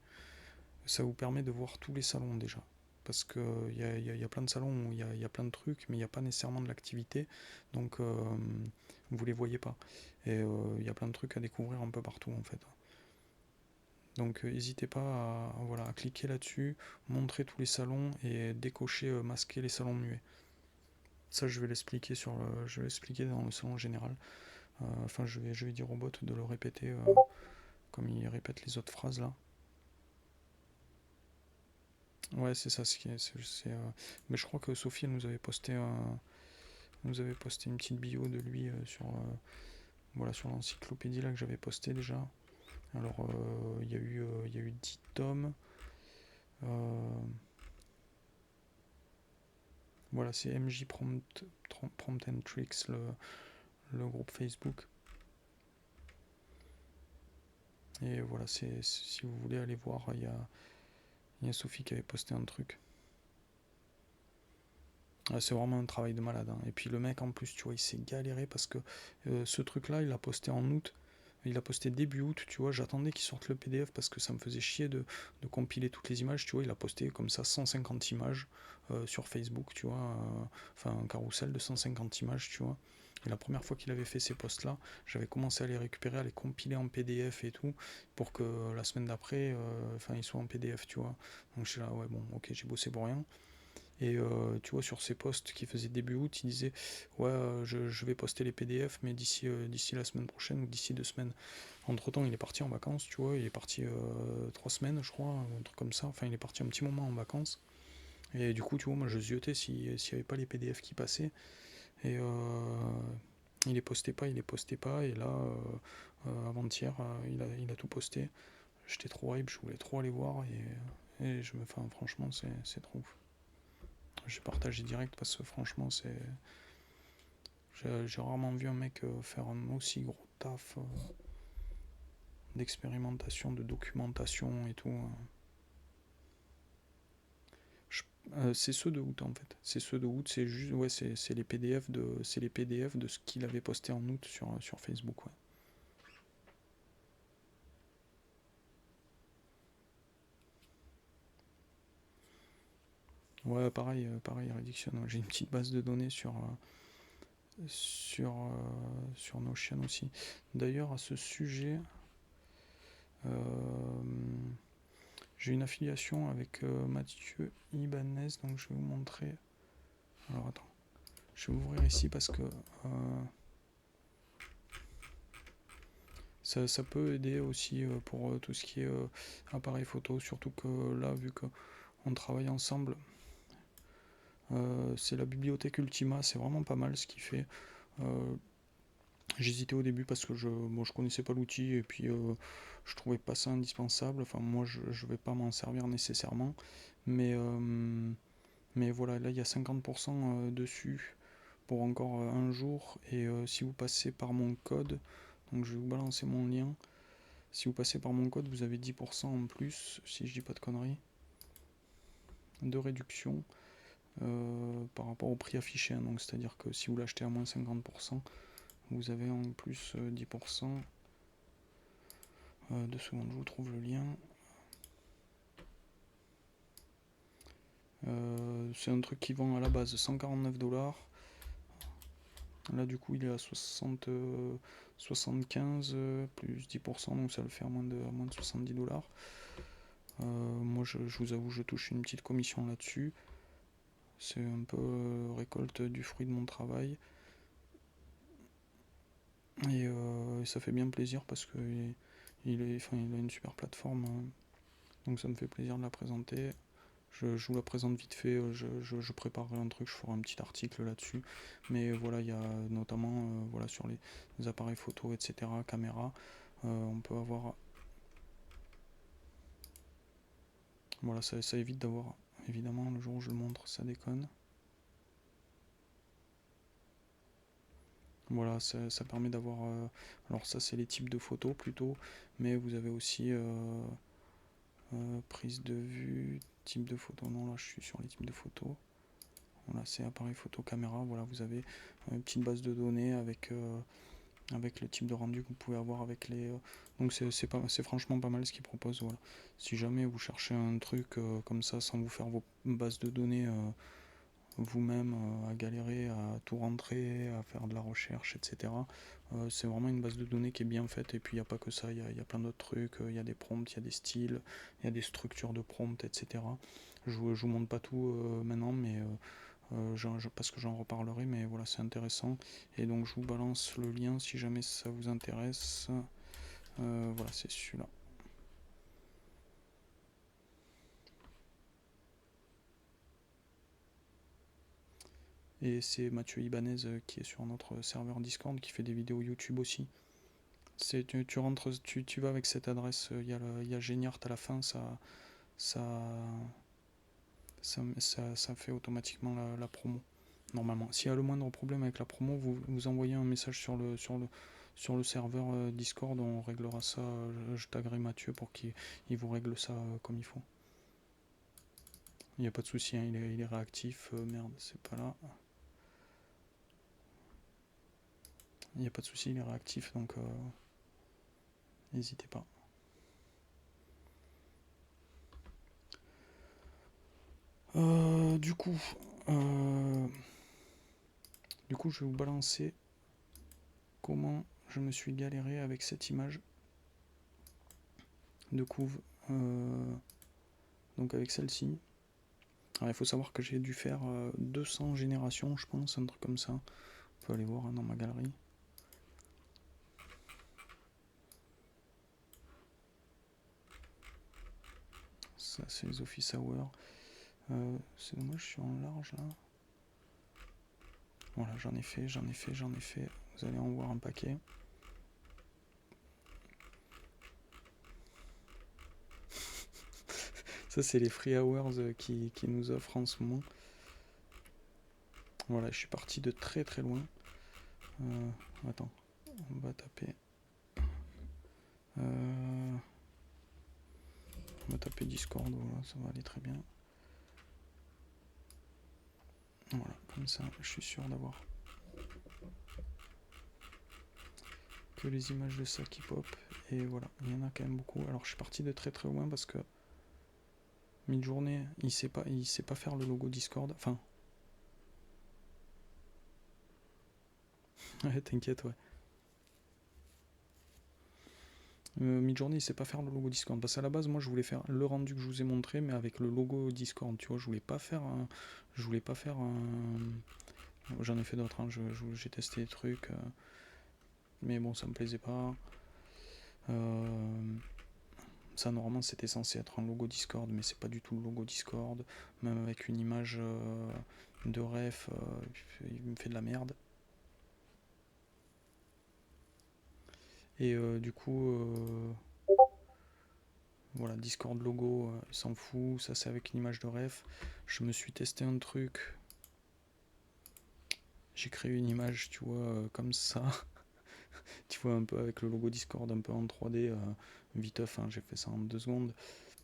Ça vous permet de voir tous les salons déjà. Parce qu'il y a plein de salons où il y a plein de trucs, mais il n'y a pas nécessairement de l'activité. Donc vous ne les voyez pas. Et il y a plein de trucs à découvrir un peu partout en fait. Donc n'hésitez pas voilà, à cliquer là-dessus, montrer tous les salons et décocher, masquer les salons muets. Ça, je vais l'expliquer dans le salon général. Enfin, je vais dire au bot de le répéter comme il répète les autres phrases là. Ouais, c'est ça. Mais je crois que Sophie, elle nous avait posté une petite bio de lui sur l'encyclopédie là que j'avais posté déjà. Alors, il y a eu 10 tomes. Euh, voilà, c'est MJ Prompt and Tricks, le groupe Facebook. Et voilà, si vous voulez aller voir, il y a Sophie qui avait posté un truc. Ah, c'est vraiment un travail de malade, hein. Et puis le mec, en plus, tu vois, il s'est galéré parce que ce truc-là, il l'a posté en août. Il a posté début août, tu vois. J'attendais qu'il sorte le PDF parce que ça me faisait chier de compiler toutes les images, tu vois. Il a posté comme ça 150 images sur Facebook, tu vois. Enfin, un carrousel de 150 images, tu vois. Et la première fois qu'il avait fait ces posts-là, j'avais commencé à les récupérer, à les compiler en PDF et tout, pour que la semaine d'après, ils soient en PDF, tu vois. Donc je suis là, ouais, bon, ok, j'ai bossé pour rien. Et tu vois, sur ses posts qui faisaient début août, il disait ouais, je vais poster les PDF, mais d'ici la semaine prochaine ou d'ici 2 semaines. Entre temps, il est parti en vacances, tu vois, il est parti 3 semaines, je crois, un truc comme ça. Enfin, il est parti un petit moment en vacances. Et du coup, tu vois, moi je ziotais s'il n'y avait pas les PDF qui passaient. Et il les postait pas. Et là, avant-hier, il a tout posté. J'étais trop hype, je voulais trop aller voir. Et enfin, franchement, c'est trop ouf. J'ai partagé direct parce que franchement, j'ai rarement vu un mec faire un aussi gros taf d'expérimentation, de documentation et tout. C'est ceux de août en fait. C'est ceux de août, c'est juste, ouais, c'est les PDF de ce qu'il avait posté en août sur Facebook. Ouais. Ouais, pareil, Rédiction. Ouais. J'ai une petite base de données sur Notion aussi. D'ailleurs, à ce sujet, euh, j'ai une affiliation avec Mathieu Ibanez, donc je vais vous montrer. Alors attends, je vais ouvrir ici parce que ça peut aider aussi pour tout ce qui est appareil photo, surtout que là, vu qu'on travaille ensemble, c'est la bibliothèque Ultima, c'est vraiment pas mal ce qu'il fait. Euh, J'hésitais au début parce que je connaissais pas l'outil et puis je trouvais pas ça indispensable. Enfin, moi, je vais pas m'en servir nécessairement, mais Mais voilà, là il y a 50% dessus pour encore un jour. Et si vous passez par mon code, donc je vais vous balancer mon lien. Si vous passez par mon code, vous avez 10% en plus, si je dis pas de conneries, de réduction par rapport au prix affiché. Donc c'est-à-dire que si vous l'achetez à moins 50%, vous avez en plus 10%. 2 secondes, je vous trouve le lien. C'est un truc qui vend à la base 149 $. Là du coup il est à 75 plus 10%, donc ça le fait à moins de 70 $. Moi je vous avoue, je touche une petite commission là-dessus. C'est un peu récolte du fruit de mon travail. Et ça fait bien plaisir parce que il a une super plateforme. Donc ça me fait plaisir de la présenter. Je vous la présente vite fait, je préparerai un truc, je ferai un petit article là-dessus. Mais voilà, il y a notamment voilà, sur les appareils photo, etc., caméra, on peut avoir... Voilà, ça évite d'avoir... Évidemment, le jour où je le montre, ça déconne. Voilà, ça permet d'avoir... alors ça, c'est les types de photos plutôt, mais vous avez aussi prise de vue, type de photo. Non, là, je suis sur les types de photos. Voilà, c'est appareil photo, caméra. Voilà, vous avez une petite base de données avec le type de rendu que vous pouvez avoir avec les... donc c'est franchement pas mal ce qu'ils proposent. Voilà. Si jamais vous cherchez un truc comme ça sans vous faire vos bases de données vous-même, à galérer, à tout rentrer, à faire de la recherche, etc. C'est vraiment une base de données qui est bien faite. Et puis il n'y a pas que ça, il y a plein d'autres trucs. Il y a des prompts, il y a des styles, il y a des structures de prompts, etc. Je vous montre pas tout maintenant, mais parce que j'en reparlerai, mais voilà, c'est intéressant. Et donc je vous balance le lien si jamais ça vous intéresse. Voilà, c'est celui-là. Et c'est Mathieu Ibanez qui est sur notre serveur Discord, qui fait des vidéos YouTube aussi. Tu rentres, tu vas avec cette adresse, il y a Géniart à la fin, ça, ça fait automatiquement la promo, normalement. S'il y a le moindre problème avec la promo, vous envoyez un message sur le serveur Discord, on réglera ça. Je taguerai Mathieu pour qu'il vous règle ça comme il faut. Il n'y a pas de souci, hein, il est réactif. Merde, c'est pas là. Il n'y a pas de souci, il est réactif, donc n'hésitez pas. Du coup, je vais vous balancer comment je me suis galéré avec cette image de couve. Donc avec celle-ci. Alors il faut savoir que j'ai dû faire 200 générations, je pense, un truc comme ça. On peut aller voir hein, dans ma galerie. Ça, c'est les office hours. C'est dommage, je suis en large là. Voilà, j'en ai fait. Vous allez en voir un paquet. Ça, c'est les free hours qui nous offrent en ce moment. Voilà, je suis parti de très très loin. Attends, on va taper. On va taper Discord, voilà, ça va aller très bien. Voilà, comme ça, je suis sûr d'avoir que les images de ça qui pop. Et voilà, il y en a quand même beaucoup. Alors, je suis parti de très très loin parce que Midjourney, il sait pas faire le logo Discord. Enfin, ouais, t'inquiète, ouais. Midjourney, il sait pas faire le logo Discord. Parce qu'à la base, moi, je voulais faire le rendu que je vous ai montré, mais avec le logo Discord. Tu vois, je voulais pas faire un. J'en ai fait d'autres. Hein. J'ai testé des trucs, mais bon, ça me plaisait pas. Ça, normalement, c'était censé être un logo Discord, mais c'est pas du tout le logo Discord. Même avec une image de ref, il me fait de la merde. Et du coup, voilà, Discord logo, il s'en fout. Ça, c'est avec une image de ref. Je me suis testé un truc. J'ai créé une image, tu vois, comme ça. Tu vois, un peu avec le logo Discord, un peu en 3D, viteuf, hein, j'ai fait ça en 2 secondes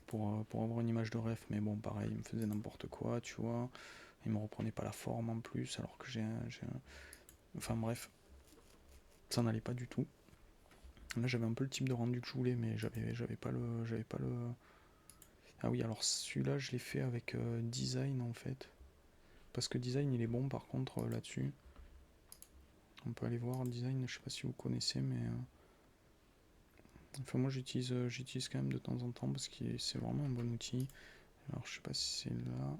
pour avoir une image de ref. Mais bon, pareil, il me faisait n'importe quoi, tu vois. Il me reprenait pas la forme en plus, alors que Enfin bref, ça n'allait pas du tout. Là, j'avais un peu le type de rendu que je voulais, mais j'avais pas le... J'avais pas le... Ah oui, alors celui-là, je l'ai fait avec Design, en fait. Parce que Design, il est bon, par contre, là-dessus. On peut aller voir Design, je sais pas si vous connaissez, mais... Enfin, moi, j'utilise quand même de temps en temps, parce que c'est vraiment un bon outil. Alors, je sais pas si c'est là...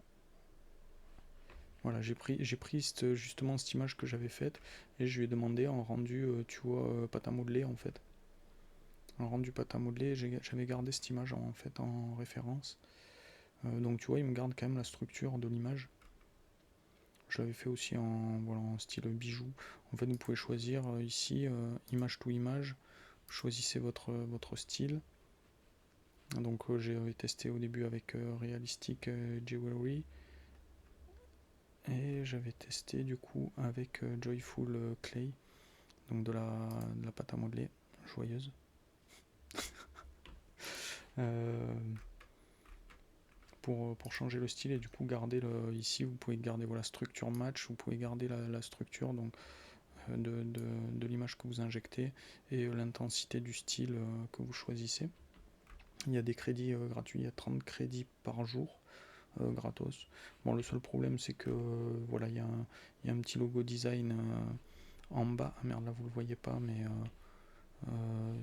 Voilà, j'ai pris justement cette image que j'avais faite, et je lui ai demandé en rendu, tu vois, pâte à modeler, en fait. En rendu pâte à modeler, j'avais gardé cette image en fait en référence. Donc tu vois, il me garde quand même la structure de l'image. Je l'avais fait aussi voilà, en style bijou. En fait, vous pouvez choisir ici, image to image. Choisissez votre style. Donc j'avais testé au début avec Realistic Jewelry. Et j'avais testé du coup avec Joyful Clay. Donc de la pâte à modeler joyeuse. Euh, pour changer le style et du coup garder ici vous pouvez garder voilà structure match, vous pouvez garder la structure donc de l'image que vous injectez et l'intensité du style que vous choisissez. Il y a des crédits gratuits, il y a 30 crédits par jour gratos. Bon, le seul problème c'est que voilà il y a un petit logo design en bas. Ah merde, là vous le voyez pas, mais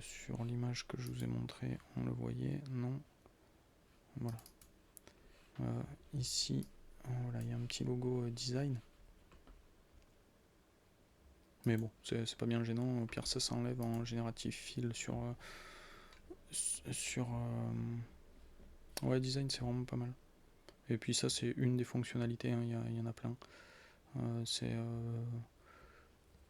sur l'image que je vous ai montré on le voyait. Non, voilà. Ici, voilà, il y a un petit logo design. Mais bon, c'est pas bien gênant. Au pire, ça s'enlève en génératif fill sur ouais, design, c'est vraiment pas mal. Et puis ça, c'est une des fonctionnalités, hein, il y en a plein. C'est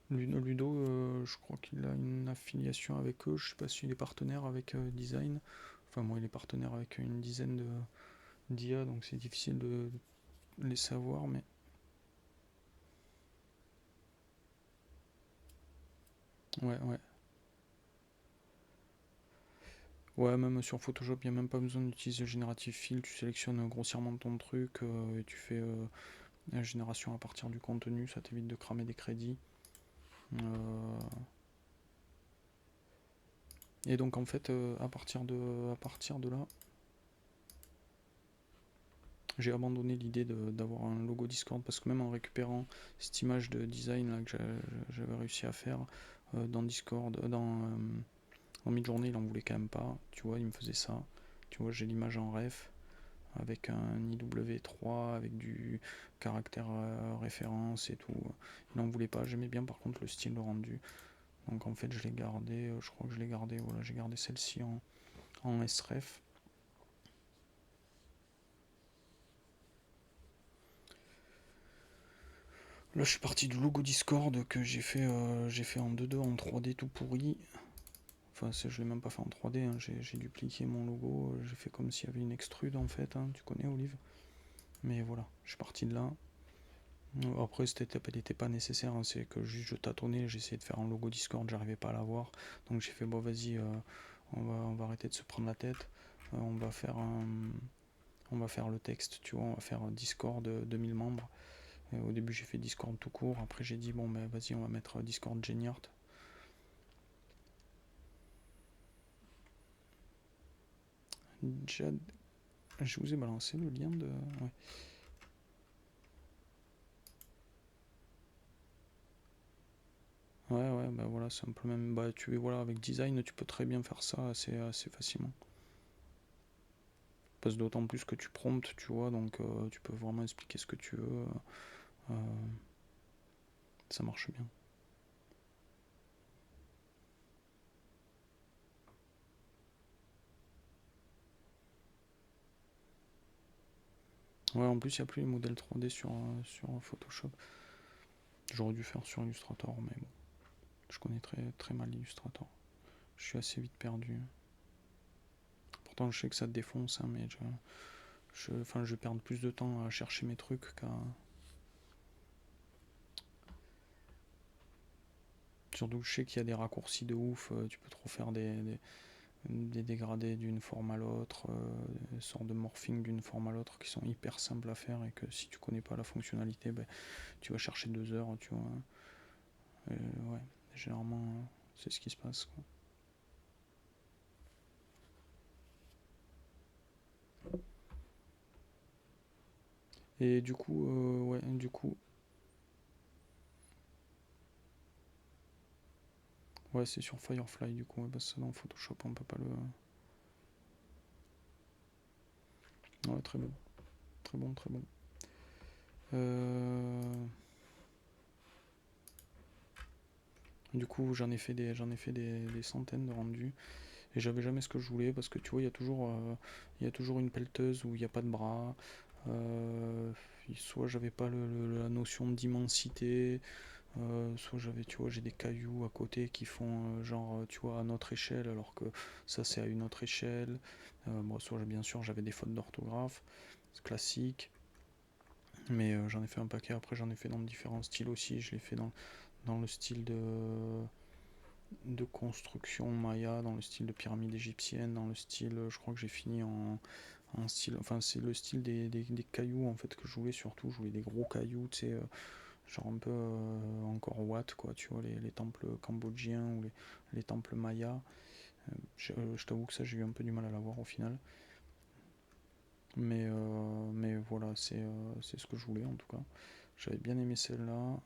Ludo, je crois qu'il a une affiliation avec eux. Je sais pas s'il est partenaire avec Design. Enfin, moi, il est partenaire avec une dizaine d'IA, donc c'est difficile de les savoir, mais ouais, ouais. Ouais, même sur Photoshop, il n'y a même pas besoin d'utiliser le Generative Fill. Tu sélectionnes grossièrement ton truc et tu fais la génération à partir du contenu. Ça t'évite de cramer des crédits. Euh, Et donc, en fait, à partir de là, j'ai abandonné l'idée d'avoir un logo Discord parce que même en récupérant cette image de design là, que j'avais réussi à faire dans Discord, dans Midjourney, il en voulait quand même pas. Tu vois, il me faisait ça. Tu vois, j'ai l'image en ref avec un IW3, avec du caractère référence et tout. Il n'en voulait pas. J'aimais bien par contre le style de rendu. Donc en fait, je l'ai gardé. Je crois que je l'ai gardé. Voilà, j'ai gardé celle-ci en SREF. Là, je suis parti du logo Discord que j'ai fait en 2D, en 3D tout pourri. Enfin, je l'ai même pas fait en 3D, hein. J'ai dupliqué mon logo, j'ai fait comme s'il y avait une extrude en fait, hein. Tu connais Olive. Mais voilà, je suis parti de là. Après, cette étape, elle n'était pas nécessaire, hein. C'est que juste je tâtonnais, j'ai essayé de faire un logo Discord, j'arrivais pas à l'avoir. Donc j'ai fait, bon, vas-y, on va arrêter de se prendre la tête. On va faire le texte, tu vois, on va faire Discord 2000 membres. Au début, j'ai fait Discord tout court. Après, j'ai dit, bon, ben vas-y, on va mettre Discord Geniart. Jad, je vous ai balancé le lien de. Ouais, ouais, ouais, bah voilà, c'est un peu même. Bah, voilà, avec design, tu peux très bien faire ça assez facilement. Parce d'autant plus que tu promptes, tu vois, donc tu peux vraiment expliquer ce que tu veux. euh, Ça marche bien. Ouais, en plus, il n'y a plus les modèles 3D sur Photoshop. J'aurais dû faire sur Illustrator, mais bon, je connais très, très mal Illustrator. Je suis assez vite perdu. Pourtant, je sais que ça te défonce, hein, mais enfin, je vais perdre plus de temps à chercher mes trucs qu'à... Surtout que je sais qu'il y a des raccourcis de ouf, tu peux trop faire des dégradés d'une forme à l'autre, des sortes de morphing d'une forme à l'autre qui sont hyper simples à faire et que si tu connais pas la fonctionnalité, ben, tu vas chercher 2 heures, tu vois. Ouais, généralement, c'est ce qui se passe, quoi. Et du coup, ouais, du coup, ouais, c'est sur Firefly, du coup, ouais, parce que ça dans Photoshop, on peut pas le... Ouais, très bon, très bon, très bon. Euh, Du coup, j'en ai fait des centaines de rendus et j'avais jamais ce que je voulais parce que tu vois, il y a toujours une pelleteuse où il n'y a pas de bras. Euh, Soit j'avais pas la notion d'immensité, soit j'avais, tu vois, j'ai des cailloux à côté qui font genre, tu vois, à notre échelle alors que ça c'est à une autre échelle. Bon, soit bien sûr j'avais des fautes d'orthographe, c'est classique, mais j'en ai fait un paquet. Après, j'en ai fait dans différents styles aussi. Je l'ai fait dans le style de construction maya, dans le style de pyramide égyptienne, dans le style, je crois que j'ai fini en style, enfin c'est le style des cailloux en fait que je voulais surtout, je voulais des gros cailloux, tu sais, genre un peu encore Wat quoi, tu vois, les temples cambodgiens ou les temples mayas. Je t'avoue que ça j'ai eu un peu du mal à l'avoir au final, mais voilà, c'est ce que je voulais en tout cas. J'avais bien aimé celle-là,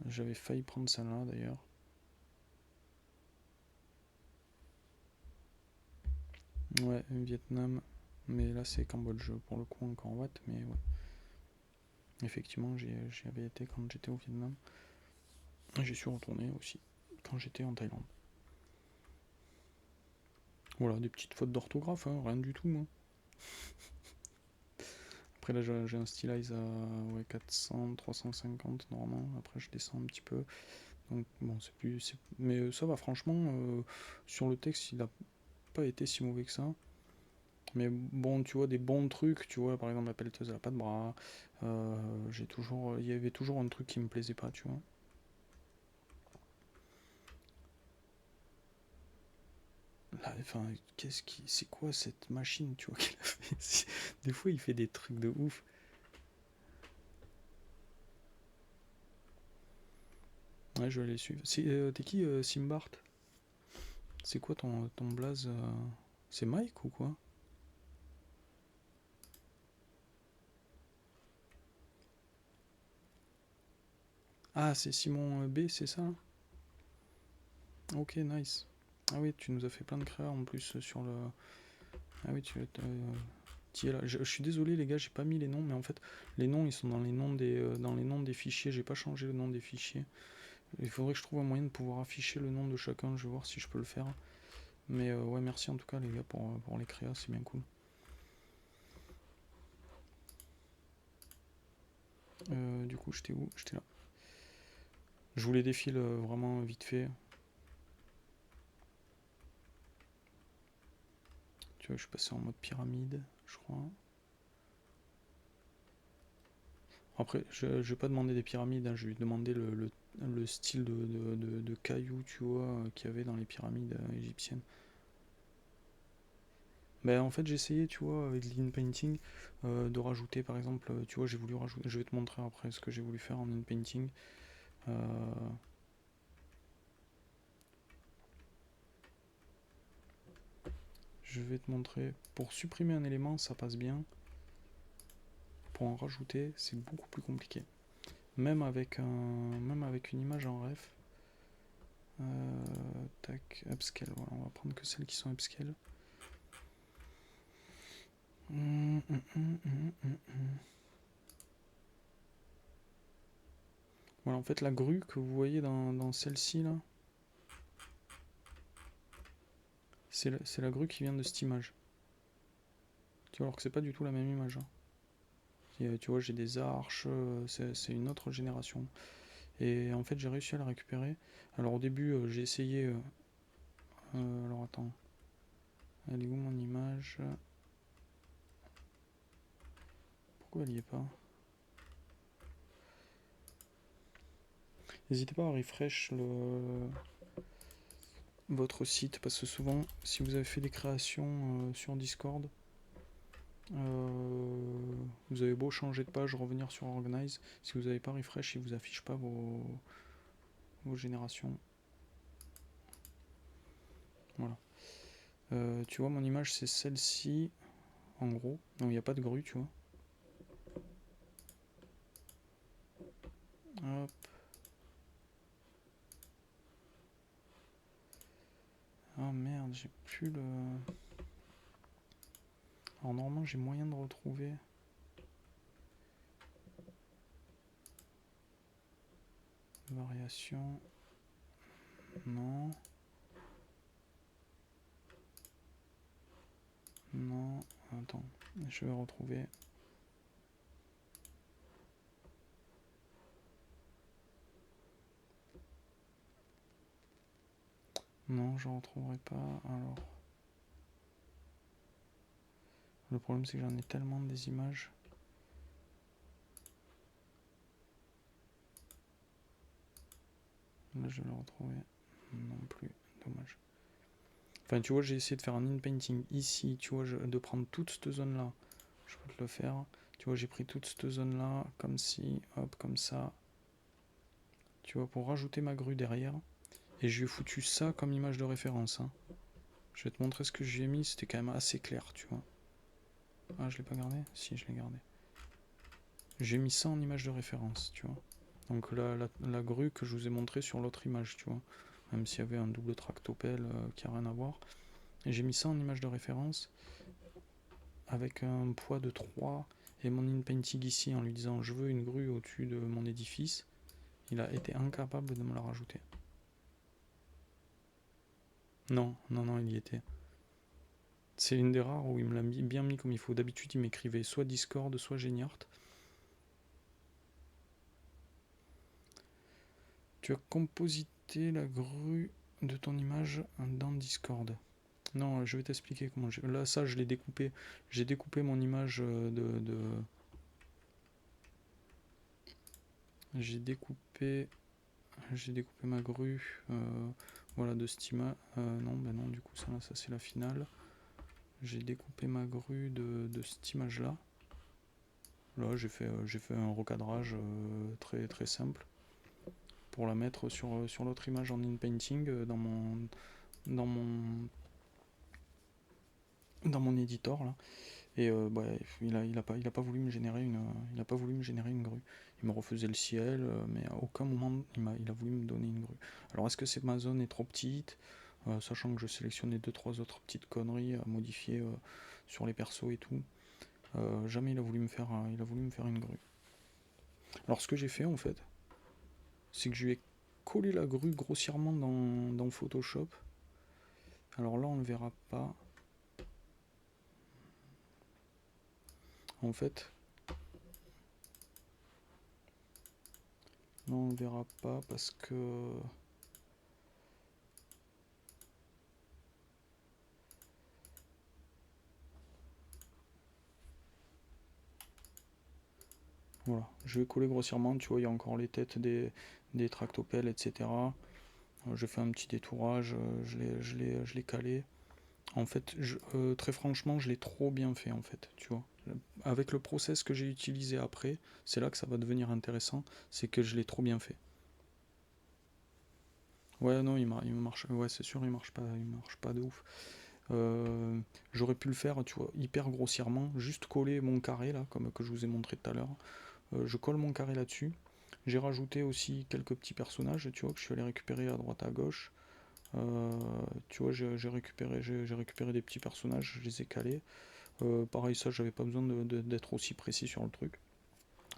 j'avais failli prendre celle-là d'ailleurs. Ouais, Vietnam. Mais là, c'est Cambodge pour le coup, encore Watt. Mais ouais, effectivement, j'y avais été quand j'étais au Vietnam. J'y suis retourné aussi quand j'étais en Thaïlande. Voilà, des petites fautes d'orthographe, hein, rien du tout, moi. Après, là, j'ai un stylize à ouais, 400, 350 normalement. Après, je descends un petit peu. Donc, bon, c'est plus. Mais ça va, franchement, sur le texte, il a pas été si mauvais que ça. Mais bon, tu vois, des bons trucs, tu vois, par exemple, la pelleteuse, elle a pas de bras. Il y avait toujours un truc qui me plaisait pas, tu vois. Là, enfin, c'est quoi cette machine, tu vois, qu'il a fait. Des fois, il fait des trucs de ouf. Ouais, je vais aller suivre. T'es qui, Simbart? C'est quoi ton blaze? C'est Mike ou quoi? Ah, c'est Simon B, c'est ça? Ok, nice. Ah oui, tu nous as fait plein de créas en plus sur le. Ah oui, tu es là. Je suis désolé les gars, j'ai pas mis les noms, mais en fait, les noms ils sont dans les noms des fichiers. J'ai pas changé le nom des fichiers. Il faudrait que je trouve un moyen de pouvoir afficher le nom de chacun. Je vais voir si je peux le faire. Mais ouais, merci en tout cas les gars pour les créas, c'est bien cool. Du coup, j'étais où? J'étais là. Je vous les défile vraiment vite fait. Tu vois, je suis passé en mode pyramide, je crois. Après, je vais pas demander des pyramides, hein, je vais demander le style de cailloux, tu vois, qu'il y avait dans les pyramides égyptiennes. Ben, en fait, j'ai essayé, tu vois, avec l'in-painting, de rajouter, par exemple, tu vois, j'ai voulu rajouter, je vais te montrer après ce que j'ai voulu faire en in-painting. Euh, je vais te montrer. Pour supprimer un élément, ça passe bien. Pour en rajouter, c'est beaucoup plus compliqué. Même avec une image en ref. Tac, upscale, voilà, on va prendre que celles qui sont upscale. Voilà, en fait, la grue que vous voyez dans celle-ci, là, c'est la grue qui vient de cette image. Tu vois, alors que c'est pas du tout la même image, hein. Tu vois, j'ai des arches, c'est une autre génération. Et en fait, j'ai réussi à la récupérer. Alors au début, j'ai essayé Alors attends. Elle est où mon image? Pourquoi elle y est pas? N'hésitez pas à refresh votre site parce que souvent, si vous avez fait des créations sur Discord, vous avez beau changer de page, revenir sur Organize, si vous n'avez pas refresh, il vous affiche pas vos générations. Voilà. Tu vois, mon image c'est celle-ci, en gros. Non, il n'y a pas de grue, tu vois. Hop. Ah merde, j'ai plus le... Alors normalement j'ai moyen de retrouver... Variation... Non. Non. Attends, je vais retrouver... Non, je ne retrouverai pas. Alors... Le problème c'est que j'en ai tellement des images. Là je vais le retrouver. Non plus, dommage. Enfin tu vois, j'ai essayé de faire un in-painting ici, tu vois, de prendre toute cette zone là. Je peux te le faire. Tu vois, j'ai pris toute cette zone là, comme ci, hop, comme ça. Tu vois, pour rajouter ma grue derrière. Et je lui ai foutu ça comme image de référence. Hein. Je vais te montrer ce que j'ai mis, c'était quand même assez clair, tu vois. Ah, je l'ai pas gardé? Si, je l'ai gardé. J'ai mis ça en image de référence, tu vois. Donc la grue que je vous ai montré sur l'autre image, tu vois. Même s'il y avait un double tractopelle qui a rien à voir. Et j'ai mis ça en image de référence avec un poids de 3 et mon in-painting ici en lui disant je veux une grue au-dessus de mon édifice. Il a été incapable de me la rajouter. Non, non, non, il y était. C'est une des rares où il me l'a bien mis comme il faut. D'habitude, il m'écrivait soit Discord, soit Geniart. Tu as composité la grue de ton image dans Discord. Non, je vais t'expliquer comment j'ai... Là, ça, je l'ai découpé. J'ai découpé mon image J'ai découpé... J'ai découpé ma grue. Voilà, de cette image. Non, ben non, du coup, ça c'est la finale. J'ai découpé ma grue de cette image-là. Là, j'ai fait un recadrage très, très simple pour la mettre sur l'autre image en in-painting dans mon, dans mon editor là. Et il a pas voulu me générer une grue. Il me refaisait le ciel, mais à aucun moment il a voulu me donner une grue. Alors est-ce que c'est ma zone est trop petite, sachant que je sélectionnais 2-3 autres petites conneries à modifier sur les persos et tout. Jamais il a voulu me faire une grue. Alors ce que j'ai fait en fait, c'est que je lui ai collé la grue grossièrement dans Photoshop. Alors là on ne le verra pas. En fait, là on ne le verra pas parce que... Voilà, je vais coller grossièrement, tu vois, il y a encore les têtes des tractopelles, etc. Je fais un petit détourage, je l'ai calé. En fait, très franchement, je l'ai trop bien fait, en fait, tu vois. Avec le process que j'ai utilisé après, c'est là que ça va devenir intéressant, c'est que je l'ai trop bien fait. Ouais, non, il marche, ouais, c'est sûr, il marche pas de ouf. J'aurais pu le faire, tu vois, hyper grossièrement, juste coller mon carré, là, comme que je vous ai montré tout à l'heure. Je colle mon carré là-dessus. J'ai rajouté aussi quelques petits personnages, tu vois, que je suis allé récupérer à droite à gauche. Tu vois, j'ai récupéré des petits personnages, je les ai calés. Pareil, ça, j'avais pas besoin d'être aussi précis sur le truc.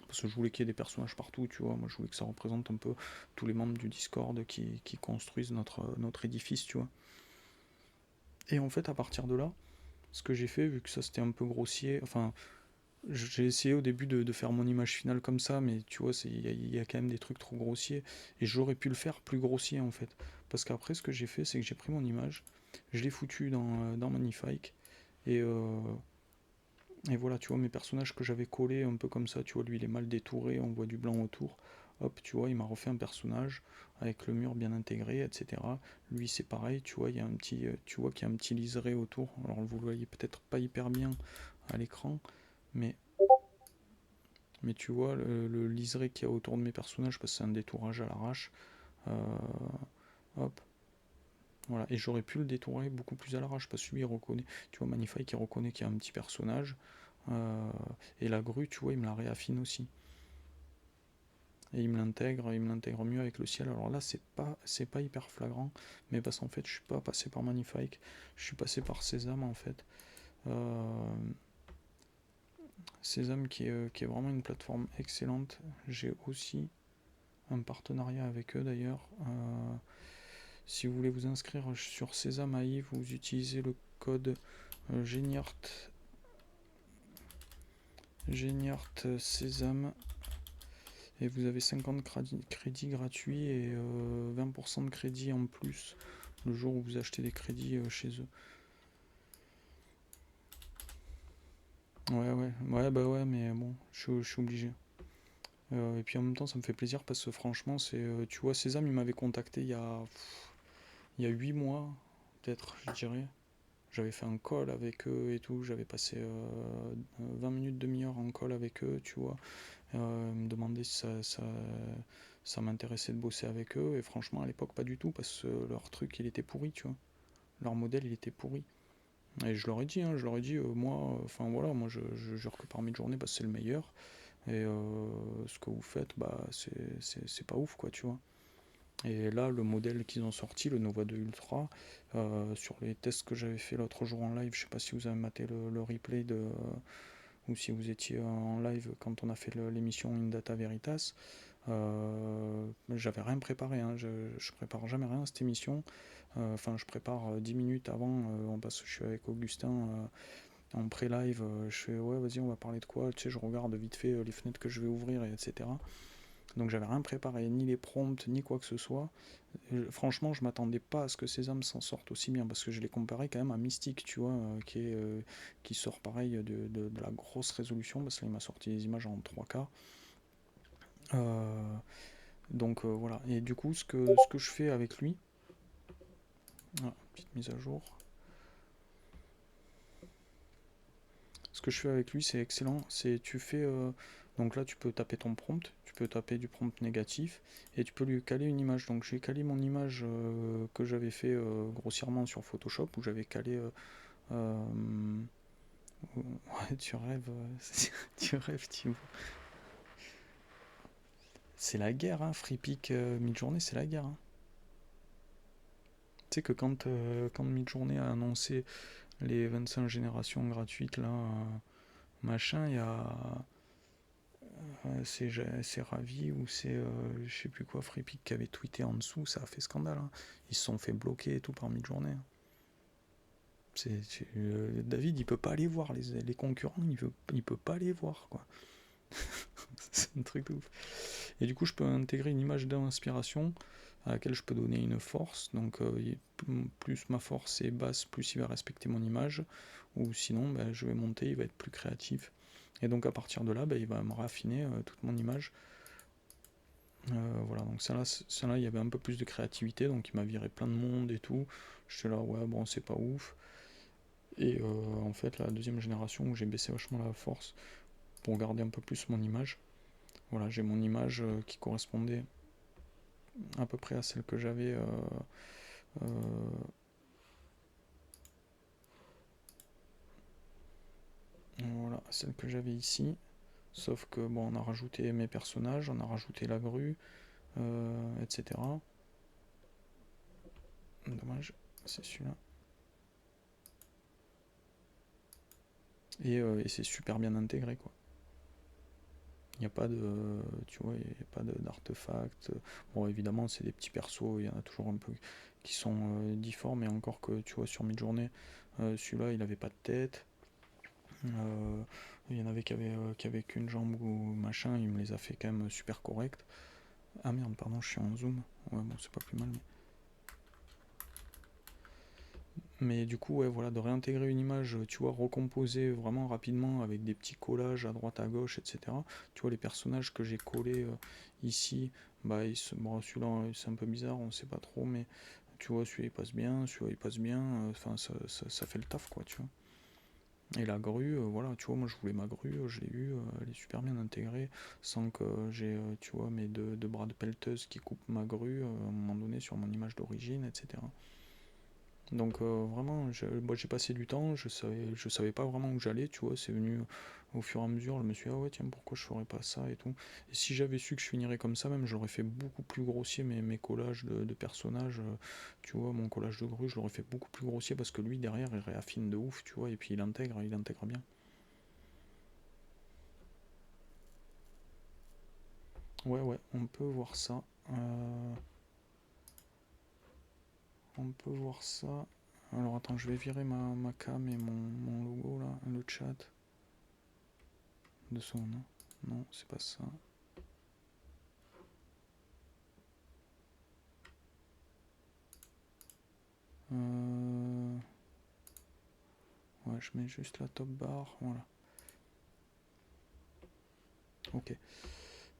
Parce que je voulais qu'il y ait des personnages partout, tu vois. Moi, je voulais que ça représente un peu tous les membres du Discord qui construisent notre édifice, tu vois. Et en fait, à partir de là, ce que j'ai fait, vu que ça c'était un peu grossier, enfin, j'ai essayé au début de faire mon image finale comme ça, mais tu vois, il y a quand même des trucs trop grossiers. Et j'aurais pu le faire plus grossier en fait. Parce qu'après, ce que j'ai fait, c'est que j'ai pris mon image, je l'ai foutu dans Magnifique. Et, euh, et voilà, tu vois, mes personnages que j'avais collés un peu comme ça, tu vois, lui il est mal détouré, on voit du blanc autour. Hop, tu vois, il m'a refait un personnage avec le mur bien intégré, etc. Lui c'est pareil, tu vois, il y a un petit, tu vois qu'il y a un petit liseré autour. Alors vous le voyez peut-être pas hyper bien à l'écran, mais mais tu vois, le liseré qu'il y a autour de mes personnages, parce que c'est un détourage à l'arrache. Euh, hop, voilà. Et j'aurais pu le détourer beaucoup plus à l'arrache, parce que lui, il reconnaît. Tu vois, Magnifique, il reconnaît qu'il y a un petit personnage. Euh, et la grue, tu vois, il me la réaffine aussi. Et il me l'intègre mieux avec le ciel. Alors là, c'est pas hyper flagrant, mais parce qu'en fait, je suis pas passé par Magnifique, je suis passé par Sésame en fait. Euh, Sésame qui est vraiment une plateforme excellente. J'ai aussi un partenariat avec eux d'ailleurs. Si vous voulez vous inscrire sur Sésame AI, vous utilisez le code Geniart, Sésame et vous avez 50 crédits gratuits et 20% de crédits en plus le jour où vous achetez des crédits chez eux. Ouais, bah ouais, mais bon, je suis obligé. Et puis en même temps, ça me fait plaisir parce que franchement, tu vois, Sésame, il m'avait contacté il y a 8 mois, peut-être, je dirais. J'avais fait un call avec eux et tout, j'avais passé 20 minutes, demi-heure en call avec eux, tu vois. Ils me demandaient si ça m'intéressait de bosser avec eux, et franchement, à l'époque, pas du tout, parce que leur truc, il était pourri, tu vois. Leur modèle, il était pourri. Et je leur ai dit, hein, moi, enfin voilà, moi je jure que par mid-journée, bah, c'est le meilleur, et ce que vous faites, bah, c'est pas ouf, quoi, tu vois. Et là, le modèle qu'ils ont sorti, le Nova 2 Ultra, sur les tests que j'avais fait l'autre jour en live, je sais pas si vous avez maté le replay ou si vous étiez en live quand on a fait l'émission In Data Veritas, j'avais rien préparé, hein, je prépare jamais rien à cette émission. Enfin, je prépare 10 minutes avant, on passe, je suis avec Augustin en pré-live, je fais ouais, vas-y, on va parler de quoi, tu sais, je regarde vite fait les fenêtres que je vais ouvrir, etc. Donc j'avais rien préparé, ni les prompts, ni quoi que ce soit. Franchement, je m'attendais pas à ce que ces hommes s'en sortent aussi bien, parce que je les comparais quand même à Mystique, tu vois, qui sort pareil de la grosse résolution, parce qu'il m'a sorti des images en 3K. Euh, donc voilà. Et du coup, ce que je fais avec lui, ah, petite mise à jour, ce que je fais avec lui, c'est excellent. C'est tu fais, donc là, tu peux taper ton prompt, tu peux taper du prompt négatif, et tu peux lui caler une image. Donc j'ai calé mon image que j'avais fait grossièrement sur Photoshop, où j'avais calé ouais, tu rêves, tu rêves, Thibaut. C'est la guerre, hein, Free Peak Midjourney, c'est la guerre, hein. Tu sais que quand Midjourney a annoncé les 25 générations gratuites, là, machin, il y a. C'est Ravi ou c'est je sais plus quoi, Free Peak qui avait tweeté en dessous, ça a fait scandale, hein. Ils se sont fait bloquer et tout par Midjourney, hein. David, il peut pas aller voir les concurrents, il peut pas les voir, quoi. C'est un truc de ouf. Et du coup, je peux intégrer une image d'inspiration à laquelle je peux donner une force. Donc, plus ma force est basse, plus il va respecter mon image. Ou sinon, ben, je vais monter, il va être plus créatif. Et donc, à partir de là, ben, il va me raffiner toute mon image. Voilà, donc ça là, il y avait un peu plus de créativité. Donc, il m'a viré plein de monde et tout. J'étais là, ouais, bon, c'est pas ouf. Et en fait, la deuxième génération où j'ai baissé vachement la force pour garder un peu plus mon image. Voilà, j'ai mon image qui correspondait à peu près à celle que j'avais euh, voilà, celle que j'avais ici. Sauf que bon, on a rajouté mes personnages, on a rajouté la grue, etc. Dommage, c'est celui-là. Et c'est super bien intégré, quoi. Il n'y a pas de, tu vois, il n'y a pas d'artefacts. Bon, évidemment, c'est des petits persos, il y en a toujours un peu qui sont difformes, et encore que, tu vois, sur Midjourney, celui-là, il n'avait pas de tête. Euh, Il y en avait qui avaient qu'une jambe ou machin, il me les a fait quand même super correct. Ah merde, pardon, je suis en zoom. Ouais, bon, c'est pas plus mal. Mais du coup, ouais, voilà, de réintégrer une image, tu vois, recomposer vraiment rapidement avec des petits collages à droite, à gauche, etc. Tu vois, les personnages que j'ai collés ici, bah, bon, celui-là, c'est un peu bizarre, on sait pas trop, mais tu vois, celui-là, il passe bien, celui-là, il passe bien, enfin, ça fait le taf, quoi, tu vois. Et la grue, voilà, tu vois, moi, je voulais ma grue, je l'ai eue, elle est super bien intégrée, sans que j'ai, tu vois, mes deux bras de pelleteuse qui coupent ma grue, à un moment donné, sur mon image d'origine, etc. Donc vraiment, moi j'ai passé du temps, je savais pas vraiment où j'allais, tu vois, c'est venu au fur et à mesure, je me suis dit, ah ouais, tiens, pourquoi je ferais pas ça et tout. Et si j'avais su que je finirais comme ça, même, j'aurais fait beaucoup plus grossier mes collages de personnages, tu vois, mon collage de grue, je l'aurais fait beaucoup plus grossier parce que lui, derrière, il réaffine de ouf, tu vois, et puis il intègre bien. Ouais, ouais, on peut voir ça. Euh, on peut voir ça. Alors attends, je vais virer ma cam et mon logo là, le chat. De son nom. Non, c'est pas ça. Euh, Ouais, je mets juste la top bar. Voilà. Ok.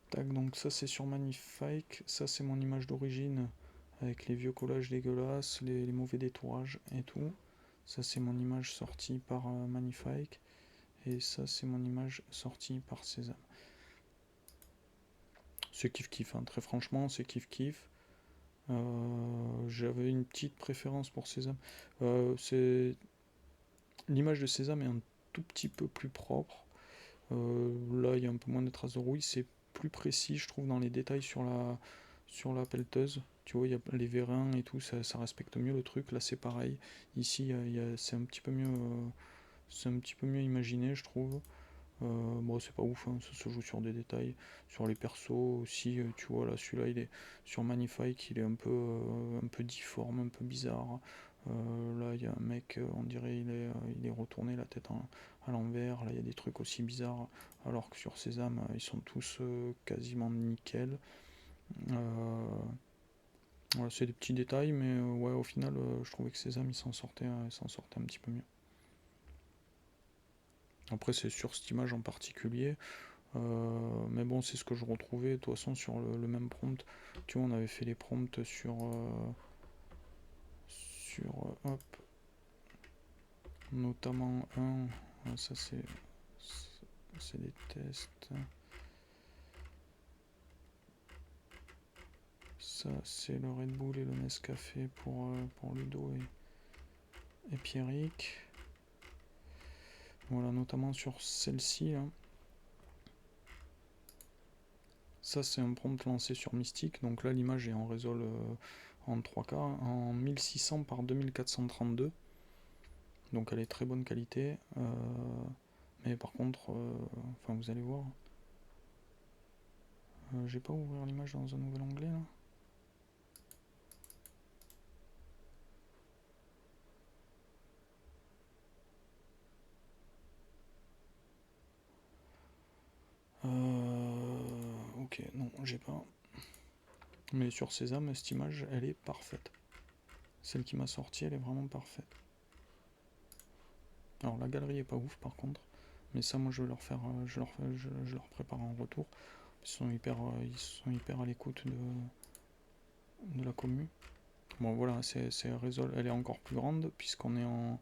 Tac, donc ça c'est sur Magnifique. Ça c'est mon image d'origine avec les vieux collages dégueulasses, les mauvais détourages et tout. Ça c'est mon image sortie par Magnifique. Et ça c'est mon image sortie par Sésame. C'est kiff kiff, hein. Très franchement, c'est kiff kiff. J'avais une petite préférence pour Sésame. C'est L'image de Sésame est un tout petit peu plus propre. Là, il y a un peu moins de traces de rouille. C'est plus précis, je trouve, dans les détails sur la pelleteuse. Tu vois, il y a les vérins et tout, ça respecte mieux le truc. Là, c'est pareil. Ici, c'est un petit peu mieux, c'est un petit peu mieux imaginé, je trouve. Bon, c'est pas ouf, hein, ça se joue sur des détails. Sur les persos aussi, tu vois, là, celui-là, il est sur Magnifique, il est un peu difforme, un peu bizarre. Là, il y a un mec, on dirait il est retourné la tête à l'envers. Là, il y a des trucs aussi bizarres, alors que sur Sésame, ils sont tous quasiment nickel. Voilà, c'est des petits détails, mais ouais, au final, je trouvais que Sésame, il s'en sortait un petit peu mieux. Après, c'est sur cette image en particulier. Mais bon, c'est ce que je retrouvais de toute façon sur le même prompt. Tu vois, on avait fait les prompts hop, notamment un. Ça, c'est des tests. Ça, c'est le Red Bull et le Nescafé pour Ludo et Pierrick. Voilà, notamment sur celle-ci. Là. Ça, c'est un prompt lancé sur Mystique. Donc là, l'image est en résol en 3K, en 1600 par 2432. Donc elle est très bonne qualité. Mais par contre, enfin vous allez voir, j'ai pas ouvert l'image dans un nouvel onglet là. Ok, non, j'ai pas. Mais sur Sésame, cette image, elle est parfaite. Celle qui m'a sorti, elle est vraiment parfaite. Alors la galerie est pas ouf par contre, mais ça moi je vais leur faire, je leur prépare en retour. Ils sont hyper à l'écoute de la commu. Bon voilà, c'est Résol, elle est encore plus grande puisqu'on est en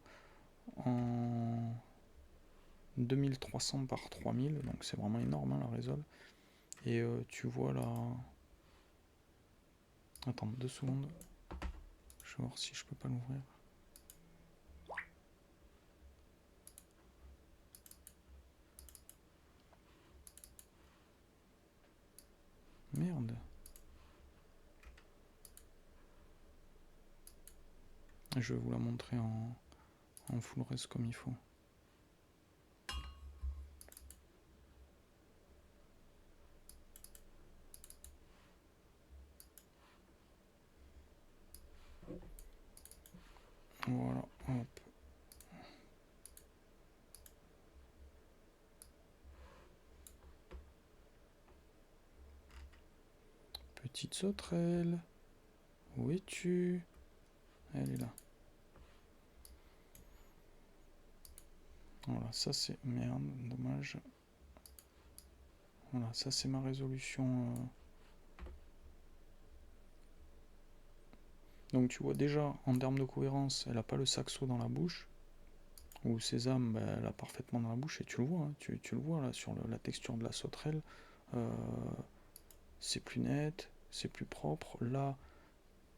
2300 par 3000, donc c'est vraiment énorme hein, la Résol. Et tu vois là. Attends, 2 secondes. Je vais voir si je peux pas l'ouvrir. Merde. Je vais vous la montrer en full res comme il faut. Voilà, hop. petite sauterelle. Où es-tu? Elle est là. Voilà, ça c'est... Merde, dommage. Voilà, ça c'est ma résolution. Donc tu vois déjà, en termes de cohérence, elle n'a pas le saxo dans la bouche. Ou sésame, bah, elle a parfaitement dans la bouche, et tu le vois, hein, tu le vois là, sur la texture de la sauterelle. C'est plus net, c'est plus propre. Là,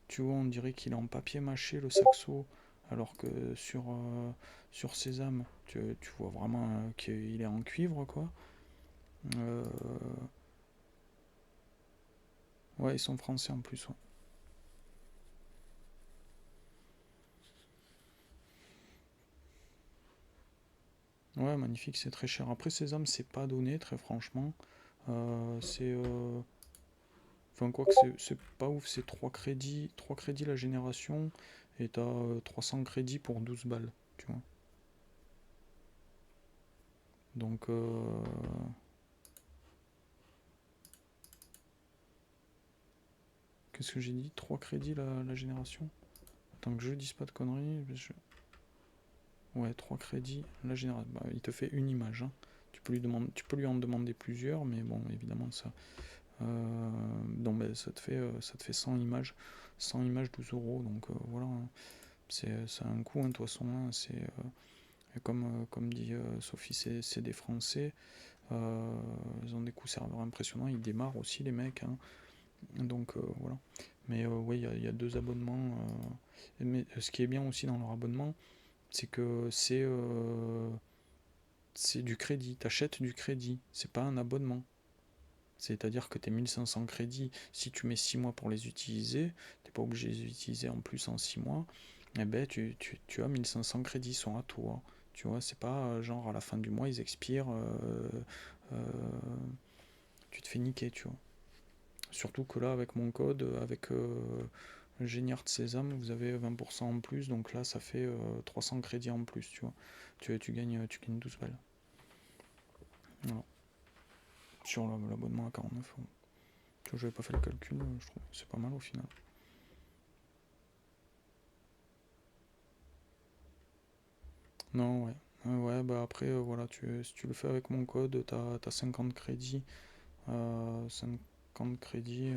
tu vois, on dirait qu'il est en papier mâché, le saxo, alors que sur sésame, tu vois vraiment qu'il est en cuivre, quoi. Euh, ouais, ils sont français en plus, ouais. Ouais, magnifique, c'est très cher. Après, sésame, c'est pas donné, très franchement. C'est. Enfin, quoi que c'est pas ouf, c'est 3 crédits la génération, et t'as 300 crédits pour 12 balles, tu vois. Donc, qu'est-ce que j'ai dit? 3 crédits la génération? Tant que je dise pas de conneries. Ouais, 3 crédits la génération. Bah, il te fait une image, hein. Tu peux lui en demander plusieurs, mais bon, évidemment, ça. Donc, bah, ça te fait 100 images. 100 images, 12 euros. Donc, voilà, hein. C'est un coût, hein, de toute façon, hein. Comme dit Sophie, c'est des Français. Ils ont des coûts serveurs impressionnants. Ils démarrent aussi, les mecs, hein. Donc, voilà. Mais oui, il y a 2 abonnements. Mais ce qui est bien aussi dans leur abonnement, c'est que c'est du crédit. Tu achètes du crédit. C'est pas un abonnement. C'est-à-dire que tes 1500 crédits, si tu mets 6 mois pour les utiliser, t'es pas obligé de les utiliser en plus en 6 mois, eh ben tu as 1500 crédits, sont à toi. Tu vois, c'est pas genre à la fin du mois, ils expirent, euh, tu te fais niquer, tu vois. Surtout que là, avec mon code, avec Géniard Sésame, vous avez 20% en plus, donc là, ça fait 300 crédits en plus, tu vois. Tu gagnes 12 balles. Voilà. Sur l'abonnement à 49 euros. Tu vois, j'avais pas fait le calcul, je trouve que c'est pas mal au final. Non, ouais. Ouais, bah après, voilà, si tu le fais avec mon code, t'as 50 crédits. 50 crédits,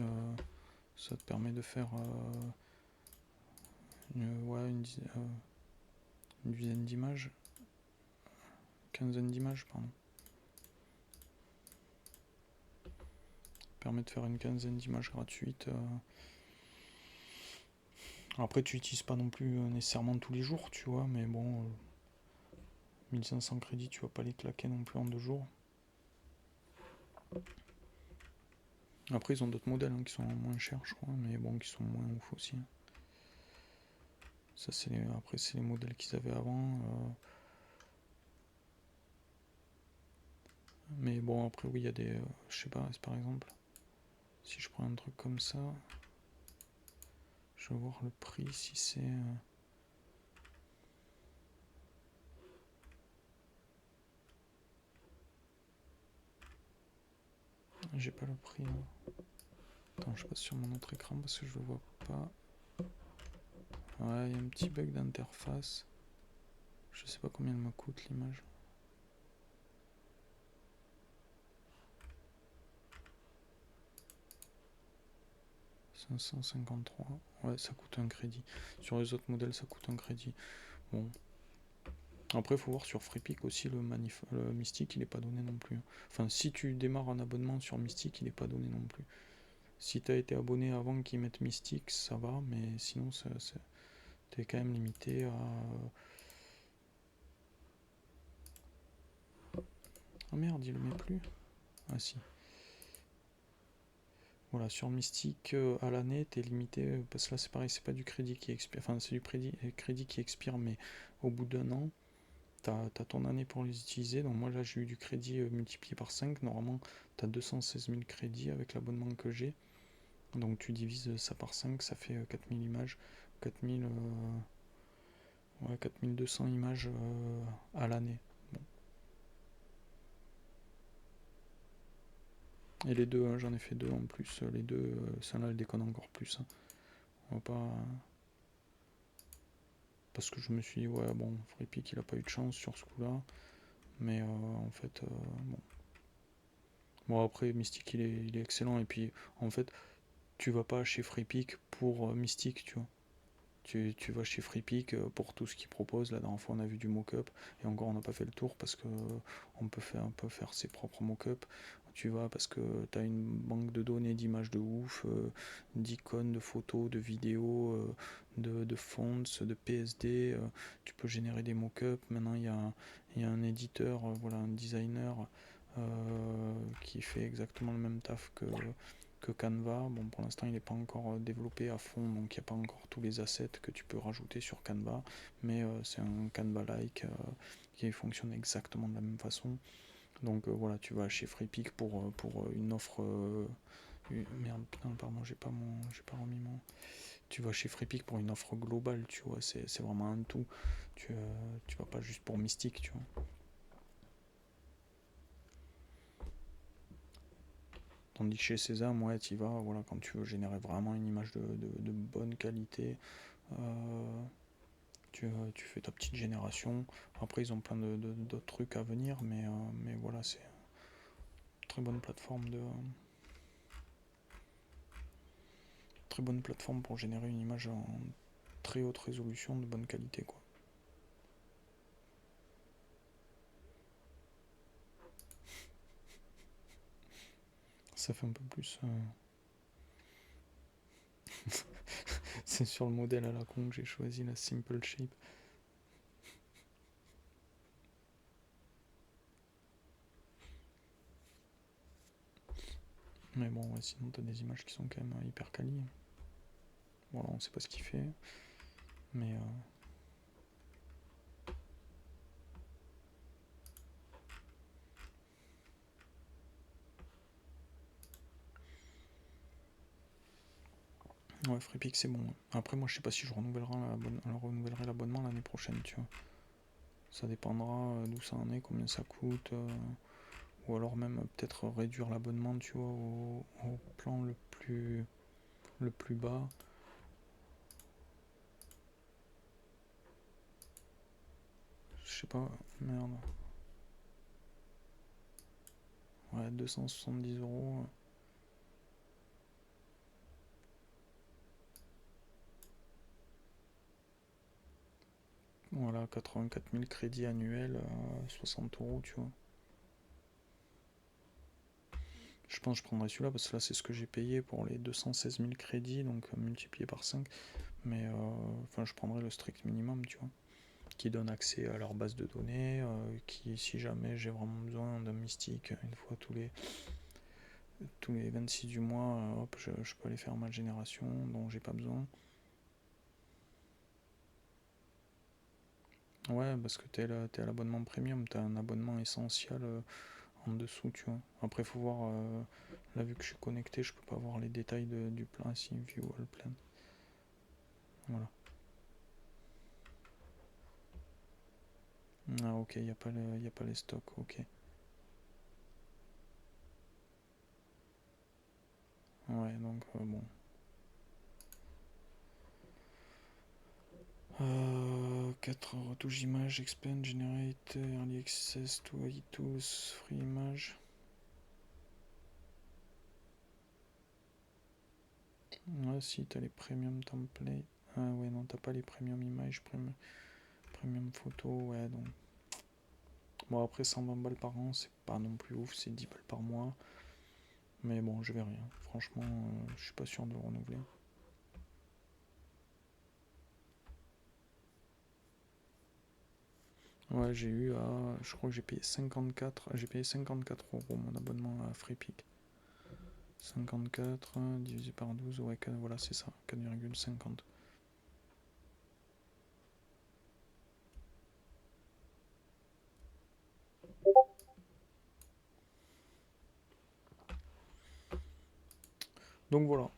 ça te permet de faire ouais, une dizaine d'images. Quinzaine d'images, pardon. Permet de faire une quinzaine d'images gratuites. Après, tu n'utilises pas non plus nécessairement tous les jours, tu vois, mais bon, 1500 crédits, tu vas pas les claquer non plus en 2 jours. Après, ils ont d'autres modèles, hein, qui sont moins chers, je crois, mais bon, qui sont moins ouf aussi, hein. Ça, après, c'est les modèles qu'ils avaient avant. Mais bon, après, oui, il y a des. Je sais pas, par exemple, si je prends un truc comme ça, je vais voir le prix, si c'est. J'ai pas le prix là. Attends, je passe sur mon autre écran parce que je le vois pas. Ouais, il y a un petit bug d'interface. Je sais pas combien elle me coûte l'image. 553. Ouais, ça coûte un crédit. Sur les autres modèles, ça coûte un crédit. Bon. Après, il faut voir sur FreePic aussi, le Mystique, il est pas donné non plus, hein. Enfin, si tu démarres un abonnement sur Mystique, il est pas donné non plus. Si tu as été abonné avant qu'ils mettent Mystique, ça va, mais sinon, t'es quand même limité à. Ah merde, il le met plus. Ah si. Voilà, sur Mystique, à l'année, t'es limité, parce que là c'est pareil, c'est pas du crédit qui expire, enfin c'est du crédit qui expire, mais au bout d'un an, t'as ton année pour les utiliser. Donc moi là j'ai eu du crédit multiplié par 5. Normalement t'as 216 000 crédits avec l'abonnement que j'ai. Donc tu divises ça par 5, ça fait 4000 images. 4000, ouais, 4200 images à l'année. Bon. Et les deux, j'en ai fait deux en plus. Les deux, celle-là, elle déconne encore plus. Hein. On va pas. Parce que je me suis dit, ouais, bon, Freepik, il a pas eu de chance sur ce coup-là. Mais en fait, bon. Bon, après, Mystique, il est excellent. Et puis, en fait, tu vas pas chez Freepik pour Mystique, tu vois. Tu vas chez Freepik pour tout ce qu'ils proposent. La dernière fois, on a vu du mock-up. Et encore, on n'a pas fait le tour parce que on peut faire ses propres mock-up. Tu vas parce que tu as une banque de données d'images de ouf, d'icônes, de photos, de vidéos, de fonts, de PSD. Tu peux générer des mock-up. Maintenant, il y a un éditeur, voilà, un designer qui fait exactement le même taf que Canva. Bon, pour l'instant, il n'est pas encore développé à fond, donc il n'y a pas encore tous les assets que tu peux rajouter sur Canva, mais c'est un Canva-like qui fonctionne exactement de la même façon. Donc voilà, tu vas chez Freepik pour une offre. Merde, putain, pardon, j'ai pas remis mon. Tu vas chez Freepik pour une offre globale, tu vois, c'est vraiment un tout. Tu vas pas juste pour Mystique, tu vois. Tandis que chez Sésame, ouais, tu y vas, voilà, quand tu veux générer vraiment une image de bonne qualité, euh, tu fais ta petite génération. Après, ils ont plein d'autres trucs à venir, mais voilà, c'est une très bonne plateforme pour générer une image en très haute résolution de bonne qualité, quoi. Ça fait un peu plus. C'est sur le modèle à la con que j'ai choisi la Simple Shape. Mais bon, ouais, sinon t'as des images qui sont quand même hyper quali. Voilà, on sait pas ce qu'il fait, mais ouais, Freepik c'est bon. Après, moi je sais pas si je renouvellerai l'abonnement l'année prochaine, tu vois. Ça dépendra d'où ça en est, combien ça coûte, ou alors même peut-être réduire l'abonnement, tu vois, au plan le plus bas. Je sais pas, merde. Ouais, 270 €. Voilà, 84 000 crédits annuels à 60 €, tu vois. Je pense que je prendrais celui-là parce que là, c'est ce que j'ai payé pour les 216 000 crédits, donc multiplié par 5. Mais enfin, je prendrais le strict minimum, tu vois, qui donne accès à leur base de données, qui, si jamais j'ai vraiment besoin d'un mystique, une fois tous les 26 du mois, hop, je peux aller faire ma génération dont j'ai pas besoin. Ouais, parce que t'es à l'abonnement premium, t'as un abonnement essentiel en dessous, tu vois. Après, faut voir, là, vu que je suis connecté, je peux pas voir les détails du plan, si view all plan. Voilà. Ah, ok, y a pas les stocks, ok. Ouais, donc, bon. 4 retouches images, expand, generate, early access to iTools, free image. Ouais, si, t'as les premium templates. Ah ouais, non, t'as pas les premium images, premium photo, ouais, donc. Bon, après, 120 balles par an, c'est pas non plus ouf, c'est 10 balles par mois. Mais bon, je vais rien. Franchement, je suis pas sûr de le renouveler. Ouais, je crois que j'ai payé 54 € mon abonnement à Freepik. 54 divisé par 12, ouais, voilà, c'est ça, 4,50. Donc voilà.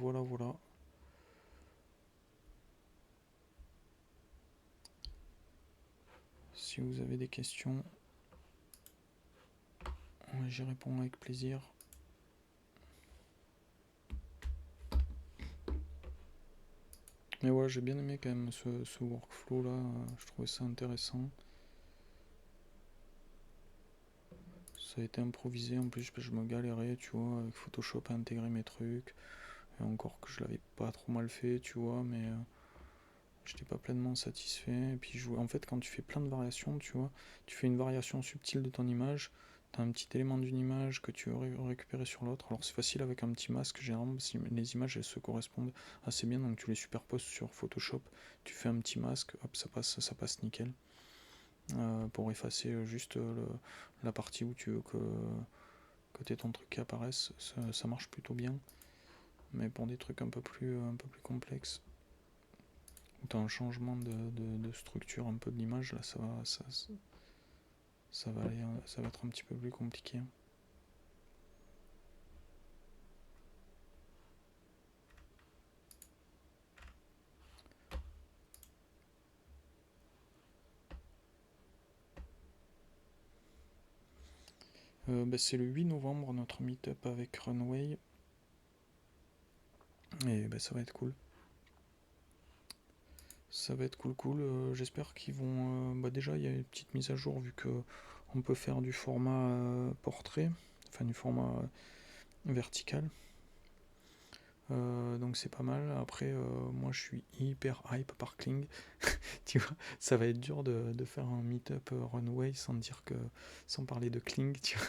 Voilà. Si vous avez des questions, Ouais, j'y réponds avec plaisir. Mais ouais, j'ai bien aimé quand même ce workflow là, je trouvais ça intéressant. Ça a été improvisé, en plus je me galérais, tu vois, avec Photoshop à intégrer mes trucs. Et encore que je l'avais pas trop mal fait, tu vois, mais j'étais pas pleinement satisfait. Et puis en fait, quand tu fais plein de variations, tu vois, tu fais une variation subtile de ton image, tu as un petit élément d'une image que tu veux récupérer sur l'autre. Alors c'est facile avec un petit masque, généralement, si les images elles se correspondent assez bien, donc tu les superposes sur Photoshop, tu fais un petit masque, hop, ça passe nickel. Pour effacer juste la partie où tu veux que tu aies ton truc qui apparaisse, ça marche plutôt bien. Mais pour des trucs un peu plus complexes, où tu as un changement de structure un peu de l'image, là ça va être un petit peu plus compliqué. C'est le 8 novembre notre meet-up avec Runway. Et ça va être cool. Ça va être cool. J'espère qu'ils vont. Déjà, il y a une petite mise à jour vu que on peut faire du format portrait, enfin du format vertical. Donc c'est pas mal. Après, moi je suis hyper hype par Kling. Tu vois, ça va être dur de faire un meet-up Runway sans parler de Kling, tu vois.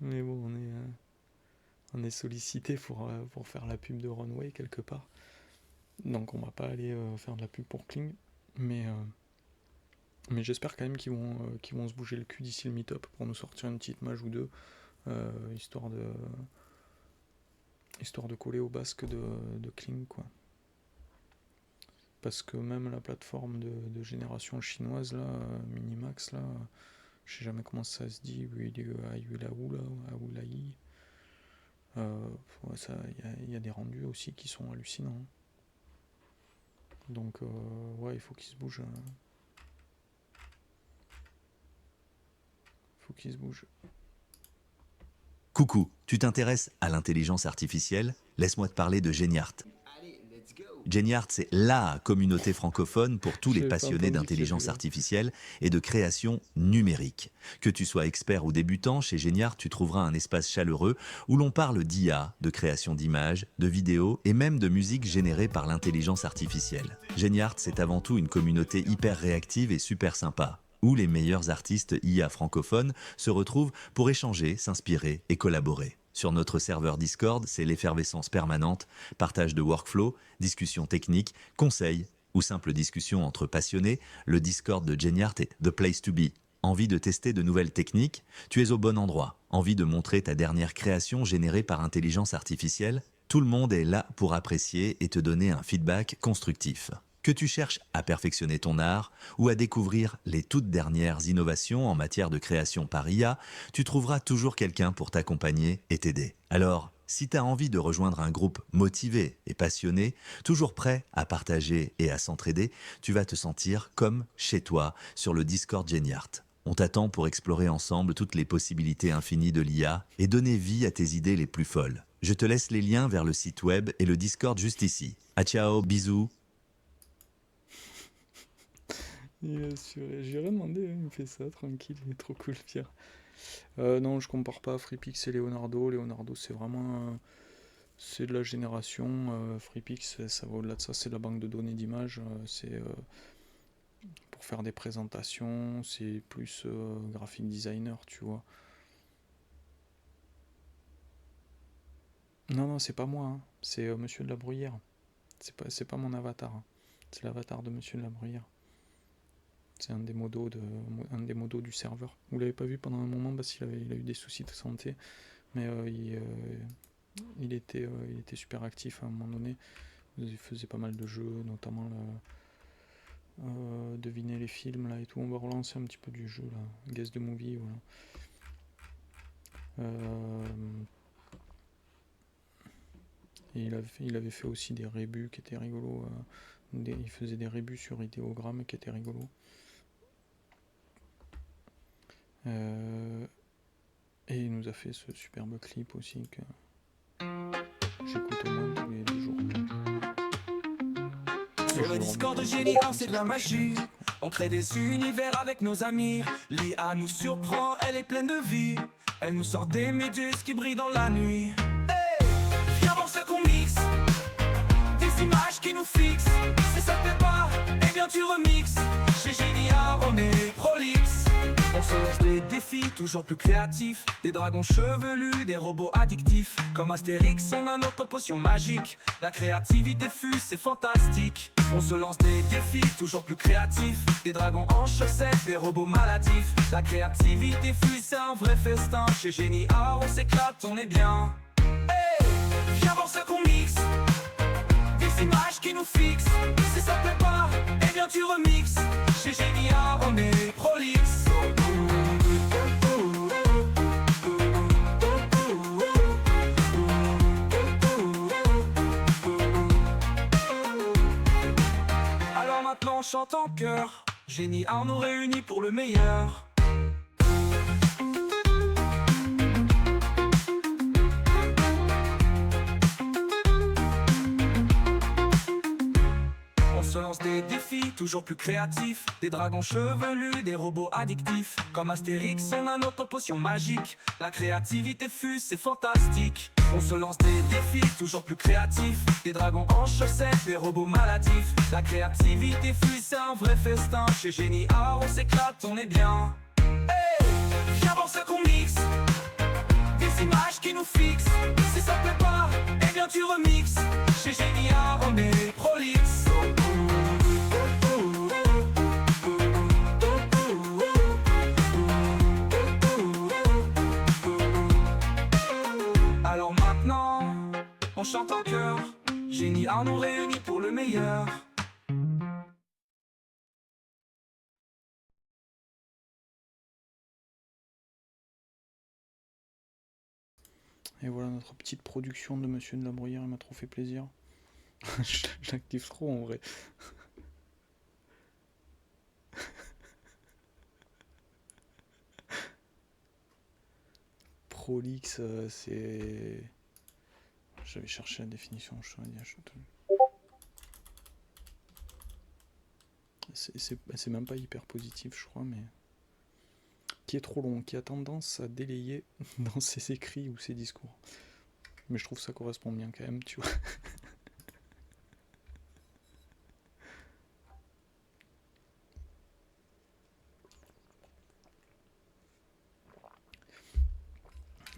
Mais bon, on est sollicité pour faire la pub de Runway quelque part. Donc on va pas aller faire de la pub pour Kling. Mais, euh, mais j'espère quand même qu'ils vont se bouger le cul d'ici le meet-up pour nous sortir une petite mage ou deux, histoire de coller au basque de Kling, quoi. Parce que même la plateforme de génération chinoise, là, Minimax, là, je sais jamais comment ça se dit, il y a des rendus aussi qui sont hallucinants. Donc, ouais, il faut qu'ils se bougent. Faut qu'ils se bougent. Coucou, tu t'intéresses à l'intelligence artificielle? Laisse-moi te parler de Geniart. Geniart, c'est LA communauté francophone pour tous les J'avais pas passionnés entendu d'intelligence celui-là. artificielle et de création numérique. Que tu sois expert ou débutant, chez Geniart, tu trouveras un espace chaleureux où l'on parle d'IA, de création d'images, de vidéos et même de musique générée par l'intelligence artificielle. Geniart, c'est avant tout une communauté hyper réactive et super sympa, où les meilleurs artistes IA francophones se retrouvent pour échanger, s'inspirer et collaborer. Sur notre serveur Discord, c'est l'effervescence permanente, partage de workflow, discussions techniques, conseils ou simples discussions entre passionnés. Le Discord de Geniart est the place to be. Envie de tester de nouvelles techniques? Tu es au bon endroit. Envie de montrer ta dernière création générée par intelligence artificielle? Tout le monde est là pour apprécier et te donner un feedback constructif. Que tu cherches à perfectionner ton art ou à découvrir les toutes dernières innovations en matière de création par IA, tu trouveras toujours quelqu'un pour t'accompagner et t'aider. Alors, si tu as envie de rejoindre un groupe motivé et passionné, toujours prêt à partager et à s'entraider, tu vas te sentir comme chez toi sur le Discord Geniart. On t'attend pour explorer ensemble toutes les possibilités infinies de l'IA et donner vie à tes idées les plus folles. Je te laisse les liens vers le site web et le Discord juste ici. À ciao, bisous. J'ai rien demandé, hein, il me fait ça, tranquille, il est trop cool, Pierre. Non, je compare pas FreePix et Leonardo. Leonardo, c'est vraiment. C'est de la génération. FreePix, ça va au-delà de ça, c'est de la banque de données d'images. C'est pour faire des présentations, c'est plus graphic designer, tu vois. Non, non, c'est pas moi, hein. C'est Monsieur de la Bruyère. C'est pas mon avatar, hein. C'est l'avatar de Monsieur de la Bruyère. C'est un des modos du serveur. Vous l'avez pas vu pendant un moment parce il a eu des soucis de santé, mais il était super actif à un moment donné. Il faisait pas mal de jeux, notamment deviner les films là et tout. On va relancer un petit peu du jeu là, Guess the Movie, voilà. Euh, et il avait fait aussi des rébus qui étaient rigolos. Il faisait des rébus sur idéogrammes qui étaient rigolos. Euh, et il nous a fait ce superbe clip aussi que j'écoute au moins tous les jours. Sur le Discord de Génie, c'est de la magie. On crée des univers avec nos amis. L'IA nous surprend, elle est pleine de vie. Elle nous sort des méduses qui brillent dans la nuit. Hey, viens voir ce qu'on mixe. Des images qui nous fixent. Si ça te plaît pas, eh bien tu remixes. Chez Génie, on est prolixe. On se lance des défis toujours plus créatifs. Des dragons chevelus, des robots addictifs. Comme Astérix, on a notre potion magique. La créativité fuse, c'est fantastique. On se lance des défis toujours plus créatifs. Des dragons en chaussettes, des robots maladifs. La créativité fuse, c'est un vrai festin. Chez Génie, on s'éclate, on est bien. Hey, viens voir ce qu'on mixe. Des images qui nous fixent. Si ça te plaît pas, eh bien tu remixes. Chez Génie, on est prolixe. Alors maintenant on chante en chœur. Génie nous réunit pour le meilleur. On se lance des défis toujours plus créatifs. Des dragons chevelus, des robots addictifs. Comme Astérix, on a notre potion magique. La créativité fuse, c'est fantastique. On se lance des défis toujours plus créatifs. Des dragons en chaussettes, des robots maladifs. La créativité fuse, c'est un vrai festin. Chez Génie, on s'éclate, on est bien. Hey, viens voir ce qu'on mixe. Des images qui nous fixent. Si ça te plaît pas, eh bien tu remixes. Chez Génie, on est prolixe. Alors maintenant, on chante en chœur. Génie nous réunit pour le meilleur. Et voilà notre petite production de Monsieur de la Bruyère, il m'a trop fait plaisir. Je l'active trop en vrai. Prolix, c'est... J'avais cherché la définition, je saurais dire. C'est même pas hyper positif, je crois, mais... Qui est trop long, qui a tendance à délayer dans ses écrits ou ses discours. Mais je trouve que ça correspond bien quand même, tu vois.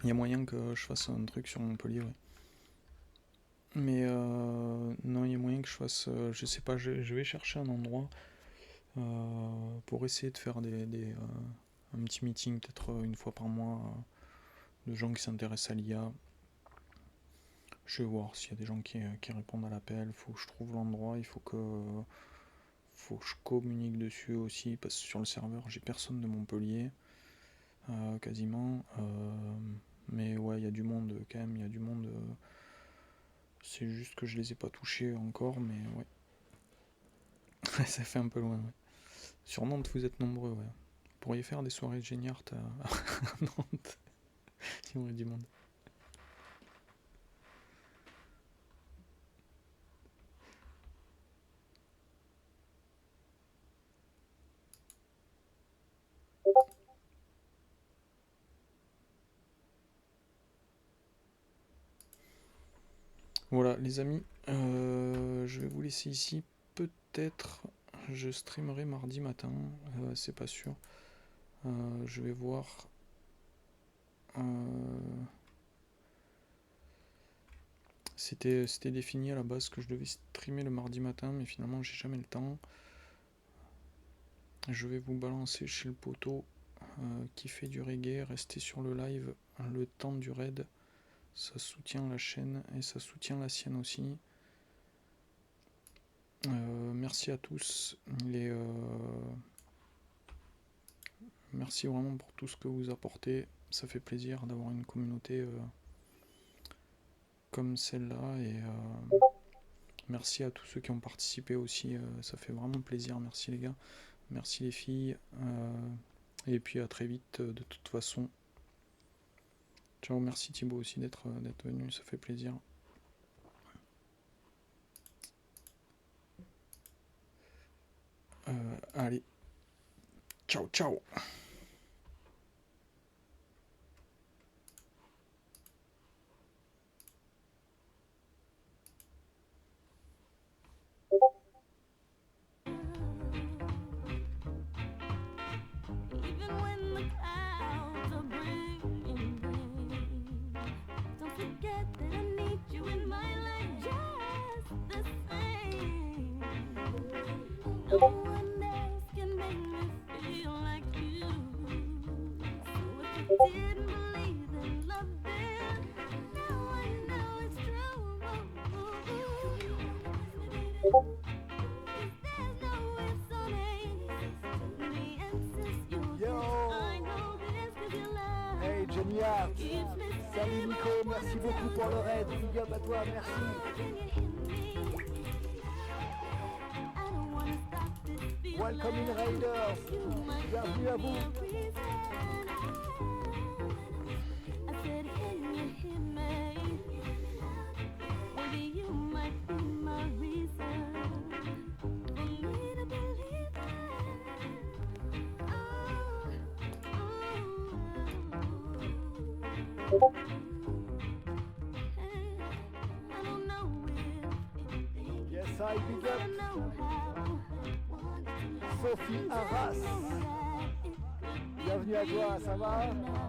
Il y a moyen que je fasse un truc sur Montpellier, ouais. Mais non, il y a moyen que je fasse... je sais pas, je vais chercher un endroit pour essayer de faire un petit meeting, peut-être une fois par mois, de gens qui s'intéressent à l'IA. Je vais voir s'il y a des gens qui répondent à l'appel. Faut que je trouve l'endroit, il faut que je communique dessus aussi, parce que sur le serveur, j'ai personne de Montpellier, quasiment. Mais ouais, il y a du monde quand même, il y a du monde. C'est juste que je les ai pas touchés encore, mais ouais. Ça fait un peu loin, ouais. Sur Nantes, vous êtes nombreux, ouais. Vous pourriez faire des soirées de Géniart à Nantes, si on a du monde. Voilà, les amis, je vais vous laisser ici. Peut-être je streamerai mardi matin, c'est pas sûr. Je vais voir. C'était défini à la base que je devais streamer le mardi matin, mais finalement j'ai jamais le temps. Je vais vous balancer chez le poteau qui fait du reggae. Restez sur le live le temps du raid. Ça soutient la chaîne et ça soutient la sienne aussi. Merci à tous. Merci vraiment pour tout ce que vous apportez. Ça fait plaisir d'avoir une communauté comme celle-là. Et merci à tous ceux qui ont participé aussi. Ça fait vraiment plaisir. Merci les gars. Merci les filles. Et puis à très vite de toute façon. Ciao, merci Thibaut aussi d'être venu, ça fait plaisir. Allez, ciao ciao. Even when the clouds are bringing rain, don't forget that I need you in my life just the same. No one else can make me feel like you. So if you didn't believe in love then, now I know it's true. There's no ifs or names. The answer's yours. Yo. I know this 'cause your love Hey Johnny Hart, keeps me salut Nico, merci beaucoup pour le raid, big up à toi, merci. Welcome in Raiders, bienvenue à vous. Yes, I big up. Sophie Arras, bienvenue à toi, ça va?